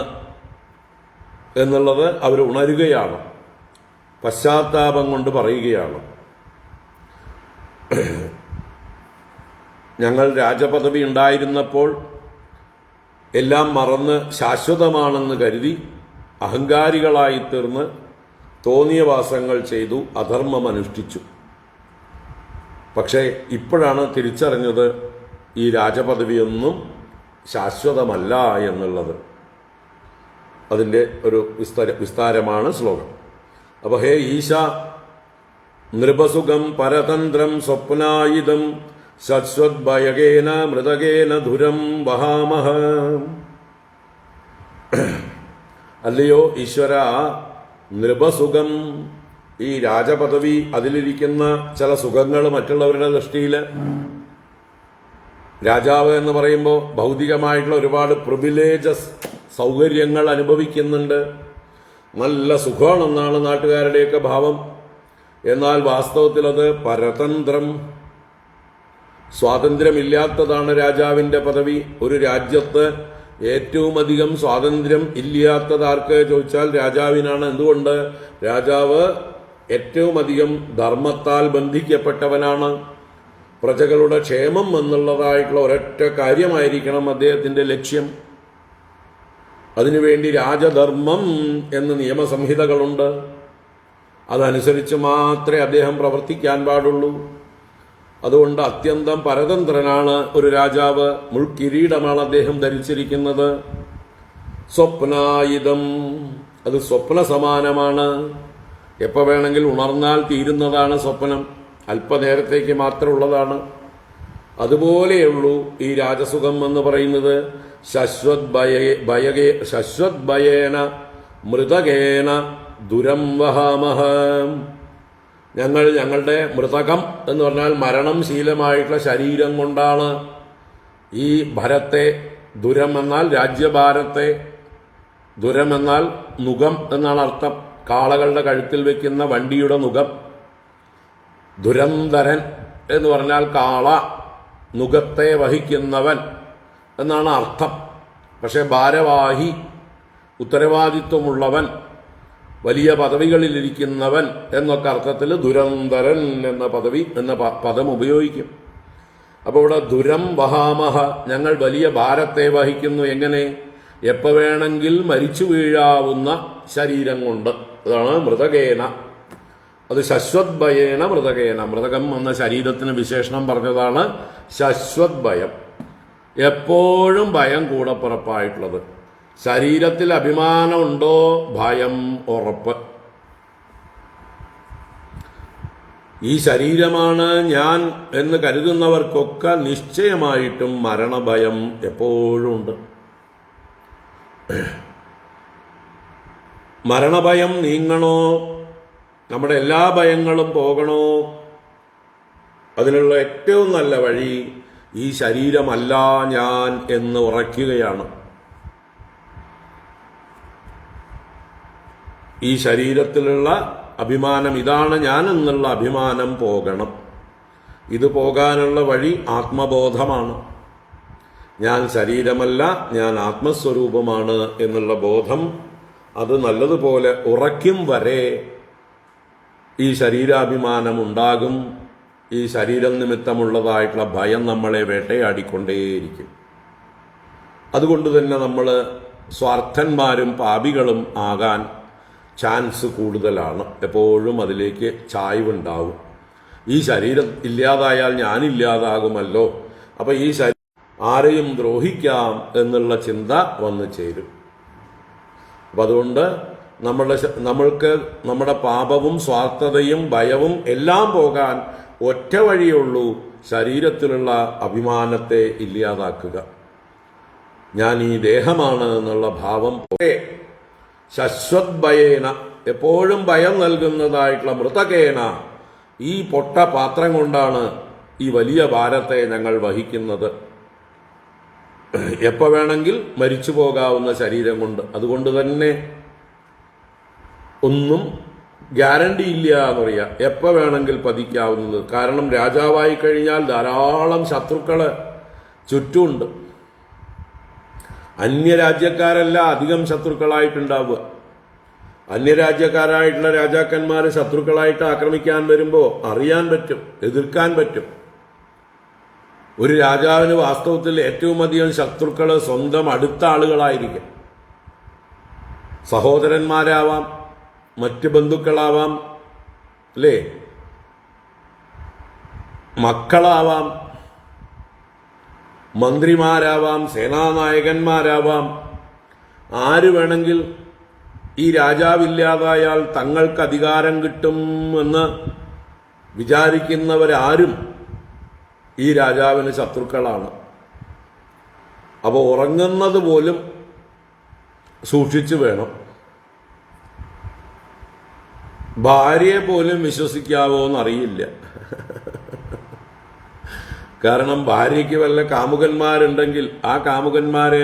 Speaker 1: എന്നുള്ളത് അവർ ഉണരുകയാണ്, പശ്ചാത്താപം കൊണ്ട് പറയുകയാണ്. ഞങ്ങൾ രാജപദവി ഉണ്ടായിരുന്നപ്പോൾ എല്ലാം മറന്ന് ശാശ്വതമാണെന്ന് കരുതി അഹങ്കാരികളായി തീർന്ന് തോന്നിയ വാസങ്ങൾ ചെയ്തു, അധർമ്മം അനുഷ്ഠിച്ചു. പക്ഷേ ഇപ്പോഴാണ് തിരിച്ചറിഞ്ഞത് ഈ രാജപദവിയൊന്നും ശാശ്വതമല്ല എന്നുള്ളത്. അതിൻ്റെ ഒരു വിസ്താരമാണ് ശ്ലോകം. അപ്പൊ ഹേ ഈശ, നൃപസുഖം പരതന്ത്രം സ്വപ്നായിദം ശശ്വദ്ഭയകേന മൃതകേന ധുരം വഹാമഹ. അല്ലയോ ഈശ്വര, നൃപസുഖം, ഈ രാജപദവി, അതിലിരിക്കുന്ന ചില സുഖങ്ങൾ മറ്റുള്ളവരുടെ ദൃഷ്ടിയിൽ രാജാവ് എന്ന് പറയുമ്പോൾ ഭൗതികമായിട്ടുള്ള ഒരുപാട് പ്രിവിലേജസ് സൗകര്യങ്ങൾ അനുഭവിക്കുന്നുണ്ട്, നല്ല സുഖമാണെന്നാണ് നാട്ടുകാരുടെയൊക്കെ ഭാവം. എന്നാൽ വാസ്തവത്തിൽ അത് പരതന്ത്രം, സ്വാതന്ത്ര്യമില്ലാത്തതാണ് രാജാവിൻ്റെ പദവി. ഒരു രാജ്യത്ത് ഏറ്റവും അധികം സ്വാതന്ത്ര്യം ഇല്ലാത്തതാർക്ക് ചോദിച്ചാൽ രാജാവിനാണ്. എന്തുകൊണ്ട്? രാജാവ് ഏറ്റവും അധികം ധർമ്മത്താൽ ബന്ധിക്കപ്പെട്ടവനാണ്. പ്രജകളുടെ ക്ഷേമം എന്നുള്ളതായിട്ടുള്ള ഒരൊറ്റ കാര്യമായിരിക്കണം അദ്ദേഹത്തിൻ്റെ ലക്ഷ്യം. അതിനുവേണ്ടി രാജധർമ്മം എന്ന് നിയമസംഹിതകളുണ്ട്. അതനുസരിച്ച് മാത്രമേ അദ്ദേഹം പ്രവർത്തിക്കാൻ പാടുള്ളൂ. അതുകൊണ്ട് അത്യന്തം പരതന്ത്രനാണ് ഒരു രാജാവ്. മുൾക്കിരീടമാണ് അദ്ദേഹം ധരിച്ചിരിക്കുന്നത്. സ്വപ്നായുധം, അത് സ്വപ്ന സമാനമാണ്. എപ്പോൾ വേണമെങ്കിൽ ഉണർന്നാൽ തീരുന്നതാണ് സ്വപ്നം, അല്പനേരത്തേക്ക് മാത്രമുള്ളതാണ്. അതുപോലെയുള്ളൂ ഈ രാജസുഖം എന്ന് പറയുന്നത്. ശശ്വത്ഭയേന മൃതകേന ദുരം വഹാമഹ. ഞങ്ങളുടെ മൃതകം എന്ന് പറഞ്ഞാൽ മരണം ശീലമായിട്ടുള്ള ശരീരം കൊണ്ടാണ് ഈ ഭരത്തെ, ദുരം എന്നാൽ രാജ്യഭാരത്തെ, ദുരം എന്നാൽ നുകം എന്നാണ് അർത്ഥം. കാളകളുടെ കഴുത്തിൽ വെക്കുന്ന വണ്ടിയുടെ നുകം. ദുരന്തരൻ എന്ന് പറഞ്ഞാൽ കാള, നുകത്തെ വഹിക്കുന്നവൻ എന്നാണ് അർത്ഥം. പക്ഷെ ഭാരവാഹി, ഉത്തരവാദിത്വമുള്ളവൻ, വലിയ പദവികളിലിരിക്കുന്നവൻ എന്നൊക്കെ അർത്ഥത്തിൽ ദുരന്തരൻ എന്ന പദം ഉപയോഗിക്കും. അപ്പോൾ ഇവിടെ ദുരം വഹാമഹ, ഞങ്ങൾ വലിയ ഭാരത്തെ വഹിക്കുന്നു. എങ്ങനെ? എപ്പോൾ വേണമെങ്കിൽ മരിച്ചു വീഴാവുന്ന ശരീരം കൊണ്ട്. അതാണ് മൃതകേന. അത് ശശ്വത്ഭയേന മൃതകേന. മൃതകം എന്ന ശരീരത്തിന് വിശേഷണം പറഞ്ഞതാണ് ശശ്വത് ഭയം. എപ്പോഴും ഭയം കൂടപ്പുറപ്പായിട്ടുള്ളത്. ശരീരത്തിൽ അഭിമാനമുണ്ടോ? ഭയം ഉറപ്പ്. ഈ ശരീരമാണ് ഞാൻ എന്ന് കരുതുന്നവർക്കൊക്കെ നിശ്ചയമായിട്ടും മരണഭയം എപ്പോഴും ഉണ്ട്. മരണഭയം നീങ്ങണോ? നമ്മുടെ എല്ലാ ഭയങ്ങളും പോകണോ? അതിനുള്ള ഏറ്റവും നല്ല വഴി ഈ ശരീരമല്ല ഞാൻ എന്ന് ഉറയ്ക്കുകയാണ്. ഈ ശരീരത്തിലുള്ള അഭിമാനം, ഇതാണ് ഞാൻ എന്നുള്ള അഭിമാനം പോകണം. ഇത് പോകാനുള്ള വഴി ആത്മബോധമാണ്. ഞാൻ ശരീരമല്ല, ഞാൻ ആത്മസ്വരൂപമാണ് എന്നുള്ള ബോധം അത് നല്ലതുപോലെ ഉറയ്ക്കും വരെ ഈ ശരീരാഭിമാനം ഉണ്ടാകും. ഈ ശരീരം നിമിത്തമുള്ളതായിട്ടുള്ള ഭയം നമ്മളെ വേട്ടയാടിക്കൊണ്ടേയിരിക്കും. അതുകൊണ്ട് തന്നെ നമ്മൾ സ്വാർത്ഥന്മാരും പാപികളും ആകാൻ ചാൻസ് കൂടുതലാണ്. എപ്പോഴും അതിലേക്ക് ചായ്വുണ്ടാവും. ഈ ശരീരം ഇല്ലാതായാൽ ഞാനില്ലാതാകുമല്ലോ, അപ്പം ഈ ശരീരം ആരെയും ദ്രോഹിക്കാം എന്നുള്ള ചിന്ത വന്നു ചേരും. അപ്പം അതുകൊണ്ട് നമ്മൾക്ക് നമ്മുടെ പാപവും സ്വാർത്ഥതയും ഭയവും എല്ലാം പോകാൻ ഒറ്റ വഴിയുള്ളൂ, ശരീരത്തിലുള്ള അഭിമാനത്തെ ഇല്ലാതാക്കുക. ഞാൻ ഈ ദേഹമാണ് എന്നുള്ള ഭാവം ശശ്വത് ഭയേന, എപ്പോഴും ഭയം നൽകുന്നതായിട്ടുള്ള മൃതകേന, ഈ പൊട്ട പാത്രം കൊണ്ടാണ് ഈ വലിയ ഭാരത്തെ ഞങ്ങൾ വഹിക്കുന്നത്. എപ്പോൾ വേണമെങ്കിൽ മരിച്ചു പോകാവുന്ന ശരീരം കൊണ്ട്. അതുകൊണ്ട് തന്നെ ഒന്നും ഗ്യാരണ്ടി ഇല്ല എന്ന് പറയാം, എപ്പോൾ വേണമെങ്കിൽ പതിക്കാവുന്നത്. കാരണം രാജാവായി കഴിഞ്ഞാൽ ധാരാളം ശത്രുക്കള് ചുറ്റുമുണ്ട്. അന്യരാജ്യക്കാരല്ല അധികം ശത്രുക്കളായിട്ടുണ്ടാവുക. അന്യരാജ്യക്കാരായിട്ടുള്ള രാജാക്കന്മാർ ശത്രുക്കളായിട്ട് ആക്രമിക്കാൻ വരുമ്പോൾ അറിയാൻ പറ്റും, എതിർക്കാൻ പറ്റും. ഒരു രാജാവിന് വാസ്തവത്തിൽ ഏറ്റവും അധികം ശത്രുക്കൾ സ്വന്തം അടുത്ത ആളുകളായിരിക്കും. സഹോദരന്മാരാവാം, മറ്റ് ബന്ധുക്കളാവാം, അല്ലേ, മക്കളാവാം, മന്ത്രിമാരാവാം, സേനാനായകന്മാരാവാം. ആര് വേണമെങ്കിൽ ഈ രാജാവില്ലാതായാൽ തങ്ങൾക്ക് അധികാരം കിട്ടും എന്ന് വിചാരിക്കുന്നവരാരും ഈ രാജാവിന് ശത്രുക്കളാണ്. അപ്പോൾ ഉറങ്ങുന്നത് പോലും സൂക്ഷിച്ചു വേണം. ഭാര്യയെ പോലും വിശ്വസിക്കാവോ എന്നറിയില്ല. കാരണം ഭാര്യയ്ക്ക് വല്ല കാമുകന്മാരുണ്ടെങ്കിൽ ആ കാമുകന്മാരെ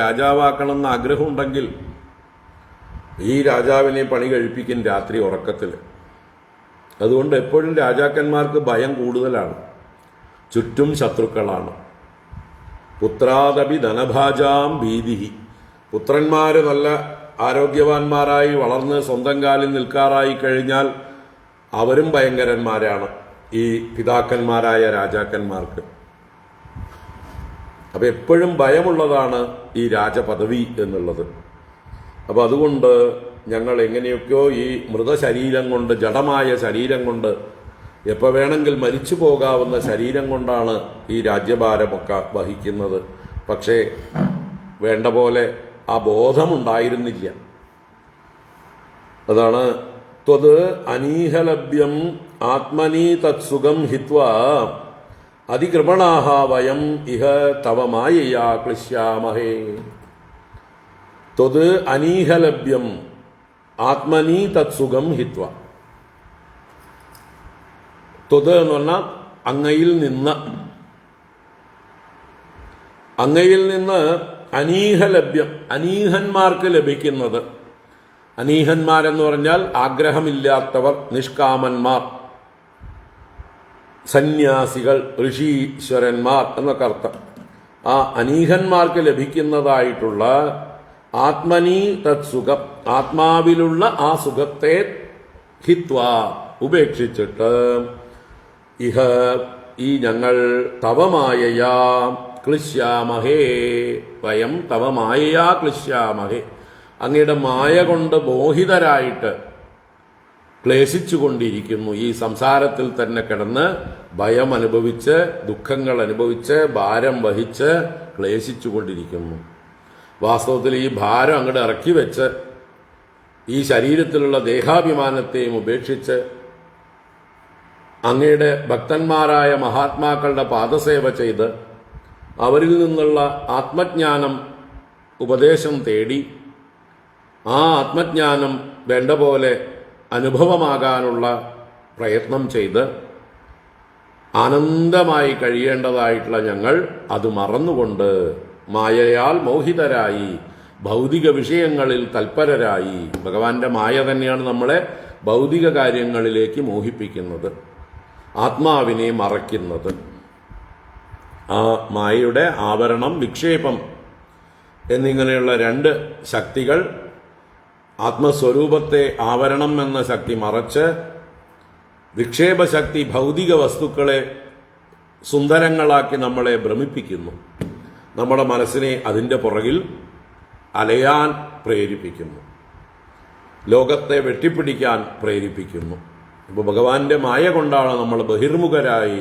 Speaker 1: രാജാവാക്കണം എന്ന് ആഗ്രഹമുണ്ടെങ്കിൽ ഈ രാജാവിനെ പണി കഴിപ്പിക്കും രാത്രി ഉറക്കത്തിൽ. അതുകൊണ്ട് എപ്പോഴും രാജാക്കന്മാർക്ക് ഭയം കൂടുതലാണ്. ചുറ്റും ശത്രുക്കളാണ്. പുത്രാദപി ധനഭാജാം ഭീതിഹി. പുത്രന്മാര് നല്ല ആരോഗ്യവാന്മാരായി വളർന്ന് സ്വന്തം കാലിൽ നിൽക്കാറായി കഴിഞ്ഞാൽ അവരും ഭയങ്കരന്മാരാണ് ഈ പിതാക്കന്മാരായ രാജാക്കന്മാർക്ക്. അപ്പൊ എപ്പോഴും ഭയമുള്ളതാണ് ഈ രാജപദവി എന്നുള്ളത്. അപ്പൊ അതുകൊണ്ട് ഞങ്ങൾ എങ്ങനെയൊക്കെയോ ഈ മൃതശരീരം കൊണ്ട്, ജഡമായ ശരീരം കൊണ്ട്, എപ്പോൾ വേണമെങ്കിൽ മരിച്ചു പോകാവുന്ന ശരീരം കൊണ്ടാണ് ഈ രാജ്യഭാരമൊക്കെ വഹിക്കുന്നത്. പക്ഷേ വേണ്ട പോലെ ആ ബോധമുണ്ടായിരുന്നില്ല. അതാണ് ത്വത് അനീഹലഭ്യം ആത്മനി തത്സുഖം ഹിത്വാ അതികൃപണാഹ വയം ഇഹ തവ മായയാ ക്ലിശ്യാമഹേ. ത്വത് അനീഹലഭ്യം ആത്മനി തത്സുഖം ഹിത്വ. ത്വത് എന്ന് പറഞ്ഞാൽ അങ്ങയിൽ നിന്ന് അനീഹലഭ്യം, അനീഹന്മാർക്ക് ലഭിക്കുന്നത്. അനീഹന്മാരെന്ന് പറഞ്ഞാൽ ആഗ്രഹമില്ലാത്തവർ, നിഷ്കാമന്മാർ, സന്യാസികൾ, ഋഷീശ്വരന്മാർ എന്നൊക്കെ അർത്ഥം. ആ അനീഹന്മാർക്ക് ലഭിക്കുന്നതായിട്ടുള്ള ആത്മനി തത്സുഖം, ആത്മാവിലുള്ള ആ സുഖത്തെ ഹിത്വ ഉപേക്ഷിച്ചിട്ട് ഇഹ ഈ ഞങ്ങൾ തവമായയാ ക്ലിശ്യാമഹേ, വയം തവമായയാ ക്ലിശ്യാമഹേ, അങ്ങയുടെ മായ കൊണ്ട് മോഹിതരായിട്ട് ക്ലേശിച്ചുകൊണ്ടിരിക്കുന്നു. ഈ സംസാരത്തിൽ തന്നെ കിടന്ന് ഭയം അനുഭവിച്ച്, ദുഃഖങ്ങൾ അനുഭവിച്ച്, ഭാരം വഹിച്ച് ക്ലേശിച്ചുകൊണ്ടിരിക്കുന്നു. വാസ്തവത്തിൽ ഈ ഭാരം അങ്ങോട്ട് ഇറക്കി വെച്ച് ഈ ശരീരത്തിലുള്ള ദേഹാഭിമാനത്തെയും ഉപേക്ഷിച്ച് അങ്ങയുടെ ഭക്തന്മാരായ മഹാത്മാക്കളുടെ പാദസേവ ചെയ്ത് അവരിൽ നിന്നുള്ള ആത്മജ്ഞാനം ഉപദേശം തേടി ആ ആത്മജ്ഞാനം വേണ്ട പോലെ അനുഭവമാകാനുള്ള പ്രയത്നം ചെയ്ത് ആനന്ദമായി കഴിയേണ്ടതായിട്ടുള്ള ഞങ്ങൾ അത് മറന്നുകൊണ്ട് മായയാൽ മോഹിതരായി, ഭൗതിക വിഷയങ്ങളിൽ തൽപരരായി. ഭഗവാന്റെ മായ തന്നെയാണ് നമ്മളെ ഭൗതിക കാര്യങ്ങളിലേക്ക് മോഹിപ്പിക്കുന്നത്, ആത്മാവിനെ മറയ്ക്കുന്നത്. ആ മായയുടെ ആവരണം, വിക്ഷേപം എന്നിങ്ങനെയുള്ള രണ്ട് ശക്തികൾ, ആത്മസ്വരൂപത്തെ ആവരണം എന്ന ശക്തി മറച്ച്, വിക്ഷേപശക്തി ഭൗതിക വസ്തുക്കളെ സുന്ദരങ്ങളാക്കി നമ്മളെ ഭ്രമിപ്പിക്കുന്നു. നമ്മുടെ മനസ്സിനെ അതിൻ്റെ പുറകിൽ അലയാൻ പ്രേരിപ്പിക്കുന്നു, ലോകത്തെ വെട്ടിപ്പിടിക്കാൻ പ്രേരിപ്പിക്കുന്നു. ഇപ്പോൾ ഭഗവാന്റെ മായ കൊണ്ടാണ് നമ്മൾ ബഹിർമുഖരായി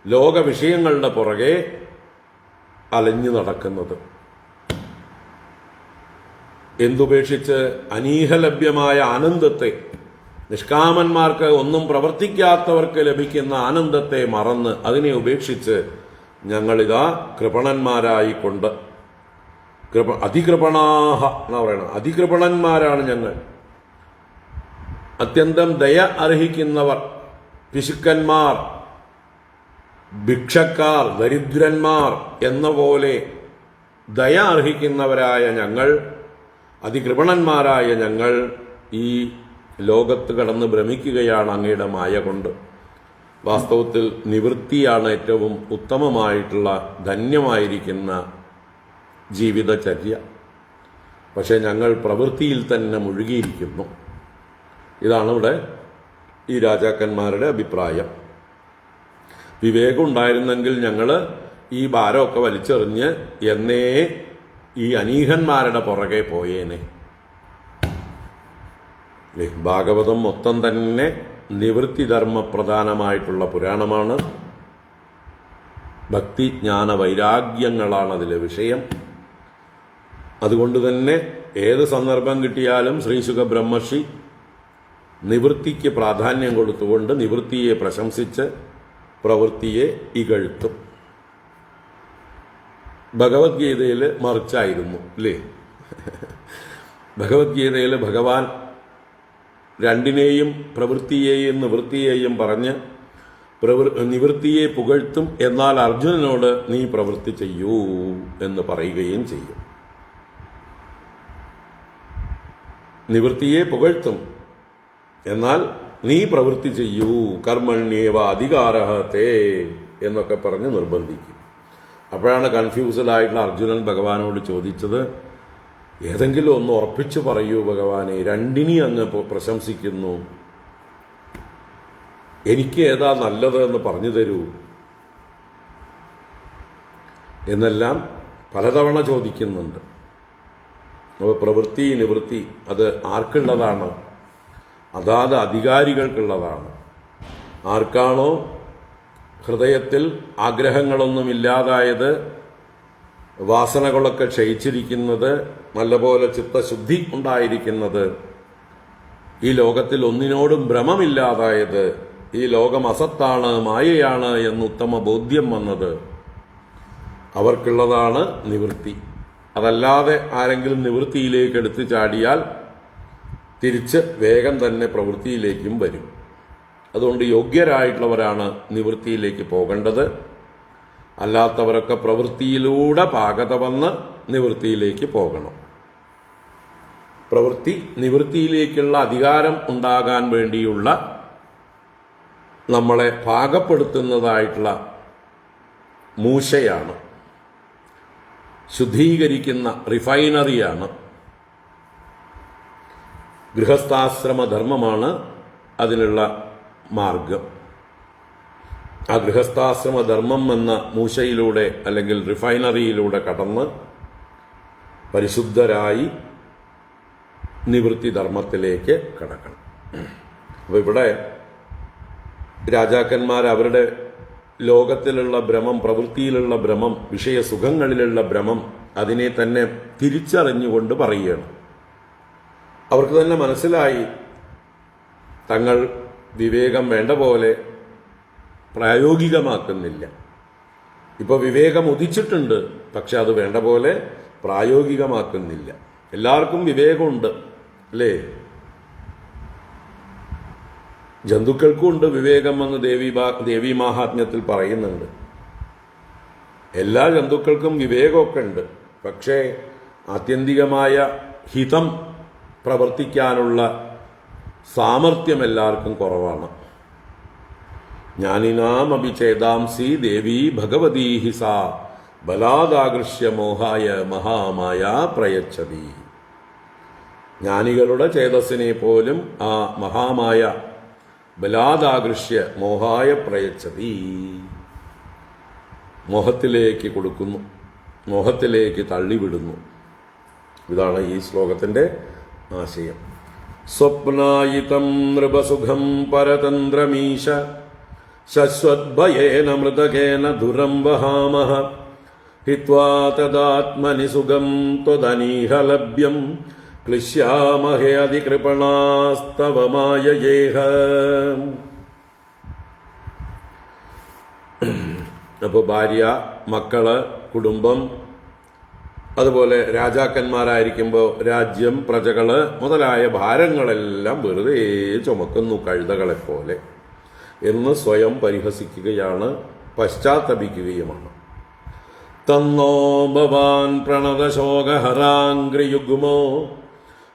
Speaker 1: ലോക വിഷയങ്ങളുടെ പുറകെ അലഞ്ഞു നടക്കുന്നത്. എന്തുപേക്ഷിച്ച് അനീഹലഭ്യമായ ആനന്ദത്തെ, നിഷ്കാമന്മാർക്ക് ഒന്നും പ്രവർത്തിക്കാത്തവർക്ക് ലഭിക്കുന്ന ആനന്ദത്തെ മറന്ന് അതിനെ ഉപേക്ഷിച്ച് ഞങ്ങളിതാ കൃപണന്മാരായിക്കൊണ്ട്, അതികൃപണാഹ എന്നാ പറയണം, അതികൃപണന്മാരാണ് ഞങ്ങൾ. അത്യന്തം ദയ അർഹിക്കുന്നവർ, പിശുക്കന്മാർ, ഭിക്ഷക്കാർ, ദരിദ്രന്മാർ എന്ന പോലെ ദയ അർഹിക്കുന്നവരായ ഞങ്ങൾ, അതികൃപണന്മാരായ ഞങ്ങൾ ഈ ലോകത്ത് കടന്ന് ഭ്രമിക്കുകയാണ് അങ്ങയുടെ മായ കൊണ്ട്. വാസ്തവത്തിൽ നിവൃത്തിയാണ് ഏറ്റവും ഉത്തമമായിട്ടുള്ള, ധന്യമായിരിക്കുന്ന ജീവിതചര്യ. പക്ഷെ ഞങ്ങൾ പ്രവൃത്തിയിൽ തന്നെ മുഴുകിയിരിക്കുന്നു. ഇതാണ് ഇവിടെ ഈ രാജാക്കന്മാരുടെ അഭിപ്രായം. വിവേകം ഉണ്ടായിരുന്നെങ്കിൽ ഞങ്ങൾ ഈ ഭാരമൊക്കെ വലിച്ചെറിഞ്ഞ് എന്നേ ഈ അനീഹന്മാരുടെ പുറകെ പോയേനെ. ഭാഗവതം മൊത്തം തന്നെ നിവൃത്തിധർമ്മ പ്രധാനമായിട്ടുള്ള പുരാണമാണ്. ഭക്തി, ജ്ഞാന, വൈരാഗ്യങ്ങളാണ് അതിലെ വിഷയം. അതുകൊണ്ട് തന്നെ ഏത് സന്ദർഭം കിട്ടിയാലും ശ്രീശുക ബ്രഹ്മർഷി നിവൃത്തിക്ക് പ്രാധാന്യം കൊടുത്തുകൊണ്ട് നിവൃത്തിയെ പ്രശംസിച്ച് പ്രവൃത്തിയെ ഇകഴ്ത്തും. ഭഗവത്ഗീതയിൽ മറിച്ചായിരുന്നു അല്ലേ? ഭഗവത്ഗീതയിൽ ഭഗവാൻ രണ്ടിനെയും, പ്രവൃത്തിയെയും നിവൃത്തിയെയും പറഞ്ഞ് നിവൃത്തിയെ പുകഴ്ത്തും, എന്നാൽ അർജുനനോട് നീ പ്രവൃത്തി ചെയ്യൂ എന്ന് പറയുകയും ചെയ്യും. നിവൃത്തിയെ പുകഴ്ത്തും, എന്നാൽ നീ പ്രവൃത്തി ചെയ്യൂ, കർമ്മണ്യേവ അധികാരഹത്തെ എന്നൊക്കെ പറഞ്ഞ് നിർബന്ധിക്കും. അപ്പോഴാണ് കൺഫ്യൂസ്ഡ് ആയിട്ടുള്ള അർജുനൻ ഭഗവാനോട് ചോദിച്ചത്, ഏതെങ്കിലും ഒന്ന് ഉറപ്പിച്ചു പറയൂ ഭഗവാനെ, രണ്ടിനെ അങ്ങ് പ്രശംസിക്കുന്നു, എനിക്ക് ഏതാ നല്ലത് എന്ന് പറഞ്ഞു തരൂ എന്നെല്ലാം പലതവണ ചോദിക്കുന്നുണ്ട്. അപ്പോൾ പ്രവൃത്തി നിവൃത്തി അത് ആർക്കുള്ളതാണ്? അതാത് അധികാരികൾക്കുള്ളതാണ്. ആർക്കാണോ ഹൃദയത്തിൽ ആഗ്രഹങ്ങളൊന്നുമില്ലാതായത്, വാസനകളൊക്കെ ക്ഷയിച്ചിരിക്കുന്നത്, നല്ലപോലെ ചിത്തശുദ്ധി ഉണ്ടായിരിക്കുന്നത്, ഈ ലോകത്തിൽ ഒന്നിനോടും ഭ്രമമില്ലാതായത്, ഈ ലോകം അസത്താണ്, മായയാണ് എന്ന് ഉത്തമ ബോധ്യം വന്നത്, അവർക്കുള്ളതാണ് നിവൃത്തി. അതല്ലാതെ ആരെങ്കിലും നിവൃത്തിയിലേക്ക് എടുത്തു ചാടിയാൽ തിരിച്ച് വേഗം തന്നെ പ്രവൃത്തിയിലേക്കും വരും. അതുകൊണ്ട് യോഗ്യരായിട്ടുള്ളവരാണ് നിവൃത്തിയിലേക്ക് പോകേണ്ടത്. അല്ലാത്തവരൊക്കെ പ്രവൃത്തിയിലൂടെ പാകത വന്ന് നിവൃത്തിയിലേക്ക് പോകണം. പ്രവൃത്തി നിവൃത്തിയിലേക്കുള്ള അധികാരം ഉണ്ടാകാൻ വേണ്ടിയുള്ള നമ്മളെ പാകപ്പെടുത്തുന്നതായിട്ടുള്ള മൂശയാണ്, ശുദ്ധീകരിക്കുന്ന റിഫൈനറിയാണ്. ഗൃഹസ്ഥാശ്രമധർമ്മമാണ് അതിനുള്ള മാർഗം. ആ ഗൃഹസ്ഥാശ്രമധർമ്മം എന്ന മൂശയിലൂടെ അല്ലെങ്കിൽ റിഫൈനറിയിലൂടെ കടന്ന് പരിശുദ്ധരായി നിവൃത്തി ധർമ്മത്തിലേക്ക് കടക്കണം. അപ്പോൾ ഇവിടെ രാജാക്കന്മാർ അവരുടെ ലോകത്തിലുള്ള ഭ്രമം, പ്രവൃത്തിയിലുള്ള ഭ്രമം, വിഷയസുഖങ്ങളിലുള്ള ഭ്രമം, അതിനെ തന്നെ തിരിച്ചറിഞ്ഞുകൊണ്ട് പറയുകയാണ്. അവർക്ക് തന്നെ മനസ്സിലായി തങ്ങൾ വിവേകം വേണ്ട പോലെ പ്രായോഗികമാക്കുന്നില്ല. ഇപ്പോൾ വിവേകം ഉദിച്ചിട്ടുണ്ട്, പക്ഷെ അത് വേണ്ട പോലെ പ്രായോഗികമാക്കുന്നില്ല. എല്ലാവർക്കും വിവേകമുണ്ട് അല്ലേ? ജന്തുക്കൾക്കും ഉണ്ട് വിവേകം എന്ന് ദേവി മാഹാത്മ്യത്തിൽ പറയുന്നുണ്ട്. എല്ലാ ജന്തുക്കൾക്കും വിവേകമൊക്കെ ഉണ്ട്, പക്ഷേ ആത്യന്തികമായ ഹിതം പ്രവർത്തിക്കാനുള്ള സാമർഥ്യം എല്ലാവർക്കും കുറവാണ്. ജ്ഞാനിനാമപി ചേതാംസി ദേവി ഭഗവതീ ഹി സാ ബലാദാകൃഷ്യ മോഹായ മഹാമായ പ്രയച്ഛതി. ജ്ഞാനികളുടെ ചേതസ്സിനെ പോലും ആ മഹാമായ ബലാദാകൃഷ്യ മോഹായ പ്രയച്ഛതി, മോഹത്തിലേക്ക് കൊടുക്കുന്നു, മോഹത്തിലേക്ക് തള്ളിവിടുന്നു. ഇതാണ് ഈ ശ്ലോകത്തിന്റെ ആശയം. സ്വപ്നായിതം നൃപസുഖം പരതന്ത്രമീശ ശശ്വദ്ഭയേന മൃതകേന ദുരം വഹാമഹ ഹിത്വാ തദാത്മനി സുഖം ത്വദനീഹ ലഭ്യം ക്ലിശ്യാമഹേ അതികൃപണാസ്തവ മായയേഹ. അപ്പോൾ ഭാര്യ, മക്കള്, കുടുംബം, അതുപോലെ രാജാക്കന്മാരായിരിക്കുമ്പോൾ രാജ്യം, പ്രജകള് മുതലായ ഭാരങ്ങളെല്ലാം വെറുതെ ചുമക്കുന്നു കഴുതകളെപ്പോലെ എന്ന് സ്വയം പരിഹസിക്കുകയാണ്, പശ്ചാത്തപിക്കുകയുമാണ്. തന്നോ ഭവാൻ പ്രണതശോകഹരാംഗ്രിയുഗ്മോ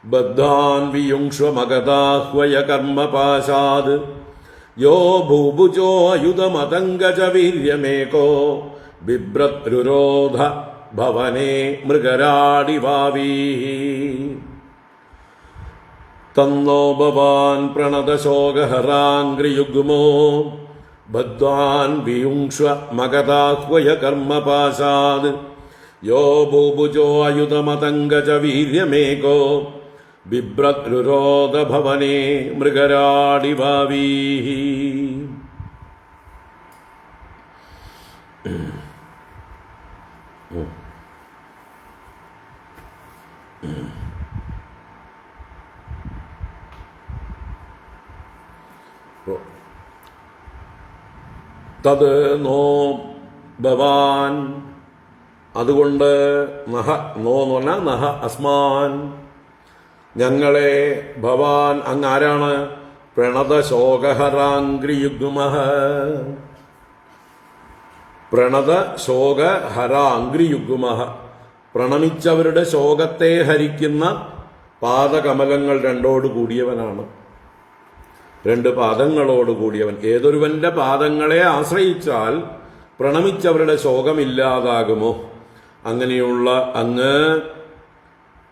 Speaker 1: ബദ്ധാൻ വിയുങ്ഷ്വമഗതാഹ്വയ കർമ്മപാശാത് യോ ഭൂഭുജോ അയുധമതംഗജ വീര്യമേകോ ബിഭ്രത്രുരോധ ഭവനേ മൃഗരാടിവാവീഹി. തന്നോ ഭവാൻ പ്രണതശോകഹരാംഗ്രിയുഗ്മോ ബദ്ധാൻ വിയുങ്ഷ്വ മഗതാഹ്വയ കർമ്മപാശാത് യോ ഭൂഭുജോ അയുധമതംഗജ വീര്യമേകോ ബിഭ്രത്രുരോധ ഭവനേ മൃഗരാടിവാവീഹി. തത് നോ ഭവാൻ, അതുകൊണ്ട് നഹ, നോ എന്ന് പറഞ്ഞാൽ നഹ, അസ്മാൻ, ഞങ്ങളെ, ഭവാൻ അങ്ങ് ആരാണ്? പ്രണതശോകഹരാംഗ്രിയുഗ്മഃ. പ്രണതശോകഹരാംഗ്രിയുഗ്മഃ. പ്രണമിച്ചവരുടെ ശോകത്തെ ഹരിക്കുന്ന പാദകമലങ്ങൾ രണ്ടോട് കൂടിയവനാണ്. രണ്ട് പാദങ്ങളോട് കൂടിയവൻ. ഏതൊരുവന്റെ പാദങ്ങളെ ആശ്രയിച്ചാൽ പ്രണമിച്ചവരുടെ ശോകമില്ലാതാകുമോ? അങ്ങനെയുള്ള അങ്ങ്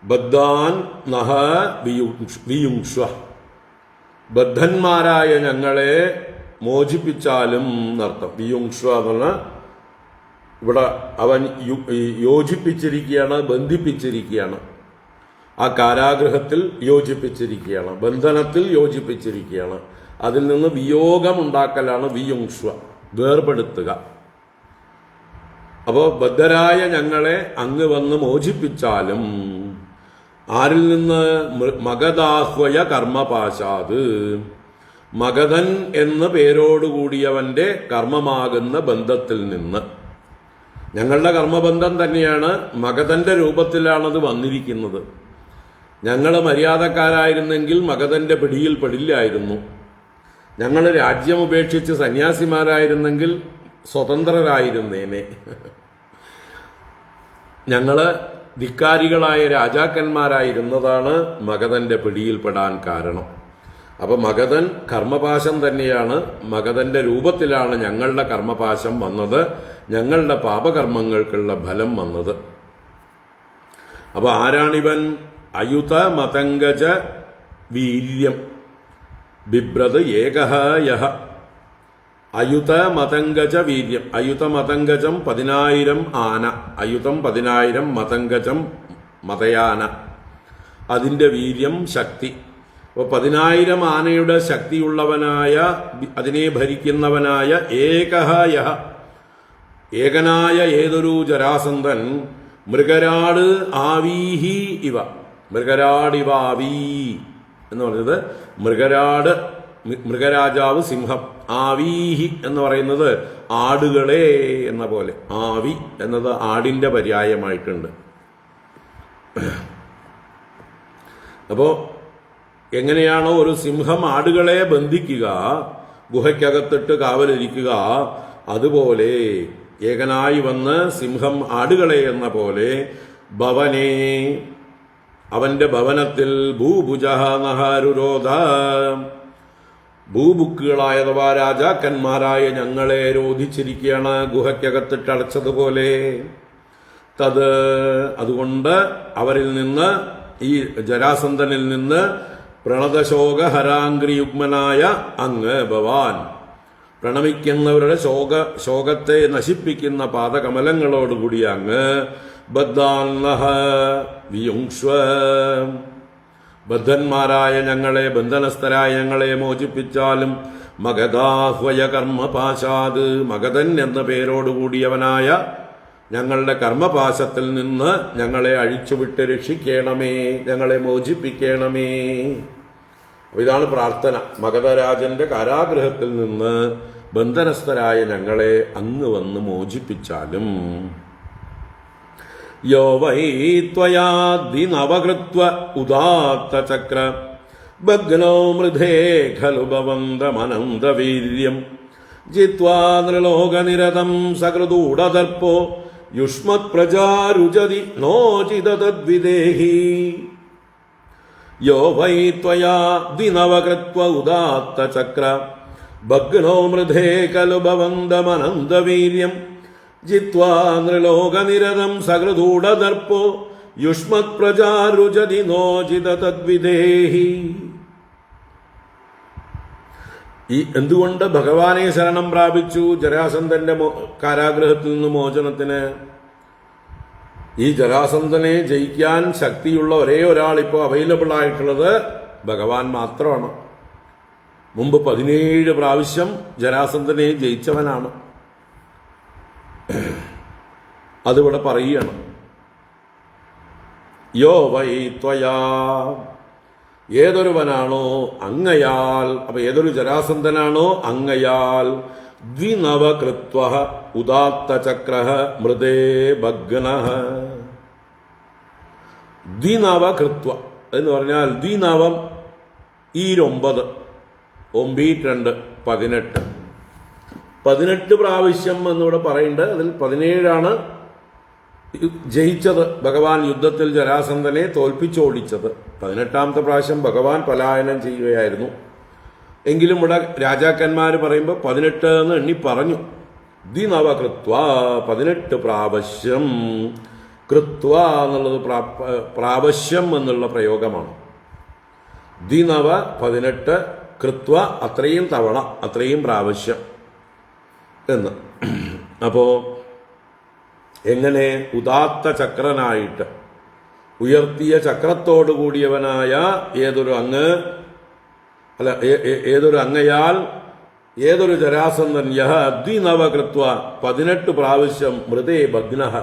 Speaker 1: ബദ്ധാൻ നഹ വിയുങ്ഷ്വ. ബദ്ധന്മാരായ ഞങ്ങളെ മോചിപ്പിച്ചാലും എന്നർത്ഥം. വിയുങ്ഷ്വ എന്ന് പറഞ്ഞാൽ ഇവിടെ അവൻ യോജിപ്പിച്ചിരിക്കുകയാണ്, ബന്ധിപ്പിച്ചിരിക്കുകയാണ്. ആ കാരാഗൃഹത്തിൽ യോജിപ്പിച്ചിരിക്കുകയാണ്, ബന്ധനത്തിൽ യോജിപ്പിച്ചിരിക്കുകയാണ്. അതിൽ നിന്ന് വിയോഗമുണ്ടാക്കലാണ് വിയുങ്ഷ്വ, വേർപെടുത്തുക. അപ്പോൾ ബദ്ധരായ ഞങ്ങളെ അങ്ങ് വന്ന് മോചിപ്പിച്ചാലും ആരിൽ നിന്ന്? മഗദാഹ്വയ കർമ്മപാശാത്. മഗധൻ എന്ന പേരോടുകൂടിയവന്റെ കർമ്മമാകുന്ന ബന്ധത്തിൽ നിന്ന്. ഞങ്ങളുടെ കർമ്മബന്ധം തന്നെയാണ്, മഗധന്റെ രൂപത്തിലാണത് വന്നിരിക്കുന്നത്. ഞങ്ങൾ മര്യാദക്കാരായിരുന്നെങ്കിൽ മഗധന്റെ പിടിയിൽ പെടില്ലായിരുന്നു. ഞങ്ങൾ രാജ്യം ഉപേക്ഷിച്ച് സന്യാസിമാരായിരുന്നെങ്കിൽ സ്വതന്ത്രരായിരുന്നേനെ. ഞങ്ങള് ധിക്കാരികളായ രാജാക്കന്മാരായിരുന്നതാണ് മഗധന്റെ പിടിയിൽപ്പെടാൻ കാരണം. അപ്പൊ മഗധൻ കർമ്മപാശം തന്നെയാണ്. മഗധന്റെ രൂപത്തിലാണ് ഞങ്ങളുടെ കർമ്മപാശം വന്നത്, ഞങ്ങളുടെ പാപകർമ്മങ്ങൾക്കുള്ള ഫലം വന്നത്. അപ്പൊ ആരാണിവൻ? അയുത മതംഗജ വീര്യം ബിഭ്രത് ഏകഹ യഹ. അയുത മതംഗജ വീര്യം. അയുത മതംഗജം 10,000 ആന. അയുതം 10,000, മതംഗജം മതയാന. അതിന്റെ വീര്യം ശക്തി. അപ്പോൾ 10,000 ആനയുടെ ശക്തിയുള്ളവനായ, അതിനെ ഭരിക്കുന്നവനായ ഏകഹ യഹ, ഏകനായ ഏതൊരു ജരാസന്ധൻ മൃഗരാട് ആവീഹി ഇവ. മൃഗരാടിവ ആവീ എന്ന് പറഞ്ഞത് മൃഗരാട്, മൃഗരാജാവ് സിംഹം. ആവീഹി എന്ന് പറയുന്നത് ആടുകളെ എന്ന പോലെ. ആവി എന്നത് ആടിന്റെ പര്യായമായിട്ടുണ്ട്. അപ്പോ എങ്ങനെയാണോ ഒരു സിംഹം ആടുകളെ ബന്ധിക്കുക, ഗുഹയ്ക്കകത്തിട്ട് കാവലിരിക്കുക, അതുപോലെ ഏകനായി വന്ന് സിംഹം ആടുകളെ എന്ന പോലെ ഭവനേ, അവന്റെ ഭവനത്തിൽ ഭൂഭുജഃ നഹാരുരോധ, ഭൂബുക്കുകളായ അഥവാ രാജാക്കന്മാരായ ഞങ്ങളെ രോധിച്ചിരിക്കുകയാണ്, ഗുഹയ്ക്കകത്തിട്ടടച്ചതുപോലെ. തത്, അതുകൊണ്ട് അവരിൽ നിന്ന്, ഈ ജരാസന്ധനിൽ നിന്ന് പ്രണതശോകഹരാംഗ്രിയുഗ്മനായ അങ്ങ് ഭവാൻ, പ്രണമിക്കുന്നവരുടെ ശോകത്തെ നശിപ്പിക്കുന്ന പാദകമലങ്ങളോടുകൂടി അങ്ങ് ബദ്ധാന്നഹ വിയുങ്ഷ്വ, ബദ്ധന്മാരായ ഞങ്ങളെ, ബന്ധനസ്ഥരായ ഞങ്ങളെ മോചിപ്പിച്ചാലും മഗധാഹ്വയ കർമ്മപാശാത്, മഗധൻ എന്ന പേരോടുകൂടിയവനായ ഞങ്ങളുടെ കർമ്മപാശത്തിൽ നിന്ന് ഞങ്ങളെ അഴിച്ചുവിട്ട് രക്ഷിക്കണമേ, ഞങ്ങളെ മോചിപ്പിക്കണമേ. ഇതാണ് പ്രാർത്ഥന. മഗധരാജന്റെ കാരാഗൃഹത്തിൽ നിന്ന് ബന്ധനസ്ഥരായ ഞങ്ങളെ അങ്ങ് വന്ന് മോചിപ്പിച്ചാലും. യോ വൈ ത്വയാദിനവകൃത്വ ഉദാത്ത ചക്ര ഭഗ്നോ മൃധേ ഖലു ഭവന്തമനന്തവീര്യം ജിത്വാ നൃലോകനിരതം സകൃദൂഢദർപ്പോ യുഷ്മത് പ്രജാരുജതി നോചിതദ്വിദേഹി. യോ വൈ ത്വയാ ദിനവകൃത്വ ഉദാത്ത ചക്ര ഭഗ്നോ മൃധേ ഖലു ഭവന്തമനന്തവീര്യം ജിത്വാ നൃലോകനിരതം സകൃദൂഢദർപ്പോ യുഷ്മത് പ്രജാരുജതി നോചിതദ്വിദേഹി. ഈ എന്തുകൊണ്ട് ഭഗവാനെ ശരണം പ്രാപിച്ചു ജരാസന്ധന്റെ കാരാഗ്രഹത്തിൽ നിന്ന് മോചനത്തിന്? ഈ ജരാസന്ധനെ ജയിക്കാൻ ശക്തിയുള്ള ഒരേ ഒരാൾ ഇപ്പോൾ അവൈലബിൾ ആയിട്ടുള്ളത് ഭഗവാൻ മാത്രമാണ്. മുമ്പ് 17 പ്രാവശ്യം ജരാസന്ധനെ ജയിച്ചവനാണ്. അതിവിടെ പറയുകയാണ്. യോ വൈ ത്വയാ, ഏതൊരുവനാണോ അങ്ങയാൽ, അപ്പൊ ഏതൊരു ജരാസന്ധനാണോ അങ്ങയാൽ, ദ്വിനവകൃത്വ ഉദാത്ത ചക്ര മൃദേ ഭഗ്ന. ദ്വിനവകൃത്വ എന്ന് പറഞ്ഞാൽ ദ്വിനവം ഈ 9, 9 2 18 പ്രാവശ്യം എന്നിവിടെ പറയുന്നുണ്ട്. അതിൽ 17 ജയിച്ചത്. ഭഗവാൻ യുദ്ധത്തിൽ ജരാസന്ധനെ തോൽപ്പിച്ചോടിച്ചത്. 18ാമത്തെ പ്രാവശ്യം ഭഗവാൻ പലായനം ചെയ്യുകയായിരുന്നു. എങ്കിലും ഇവിടെ രാജാക്കന്മാർ പറയുമ്പോൾ 18 എന്ന് എണ്ണി പറഞ്ഞു. ദിനവ കൃത്വ 18 പ്രാവശ്യം. കൃത്വ എന്നുള്ളത് പ്രാവശ്യം എന്നുള്ള പ്രയോഗമാണ്. ദിനവ 18 കൃത്വ അത്രയും തവണ, അത്രയും പ്രാവശ്യം എന്ന്. അപ്പോ എങ്ങനെ ഉദാത്ത ചക്രനായിട്ട് ഉയർത്തിയ ചക്രത്തോടു കൂടിയവനായ ഏതൊരു അങ്ങയാൽ ഏതൊരു ജരാസന്ധൻ യഹ ദ്വിനവകൃത്വ 18 പ്രാവശ്യം മൃതേ ഭഗ്നഃ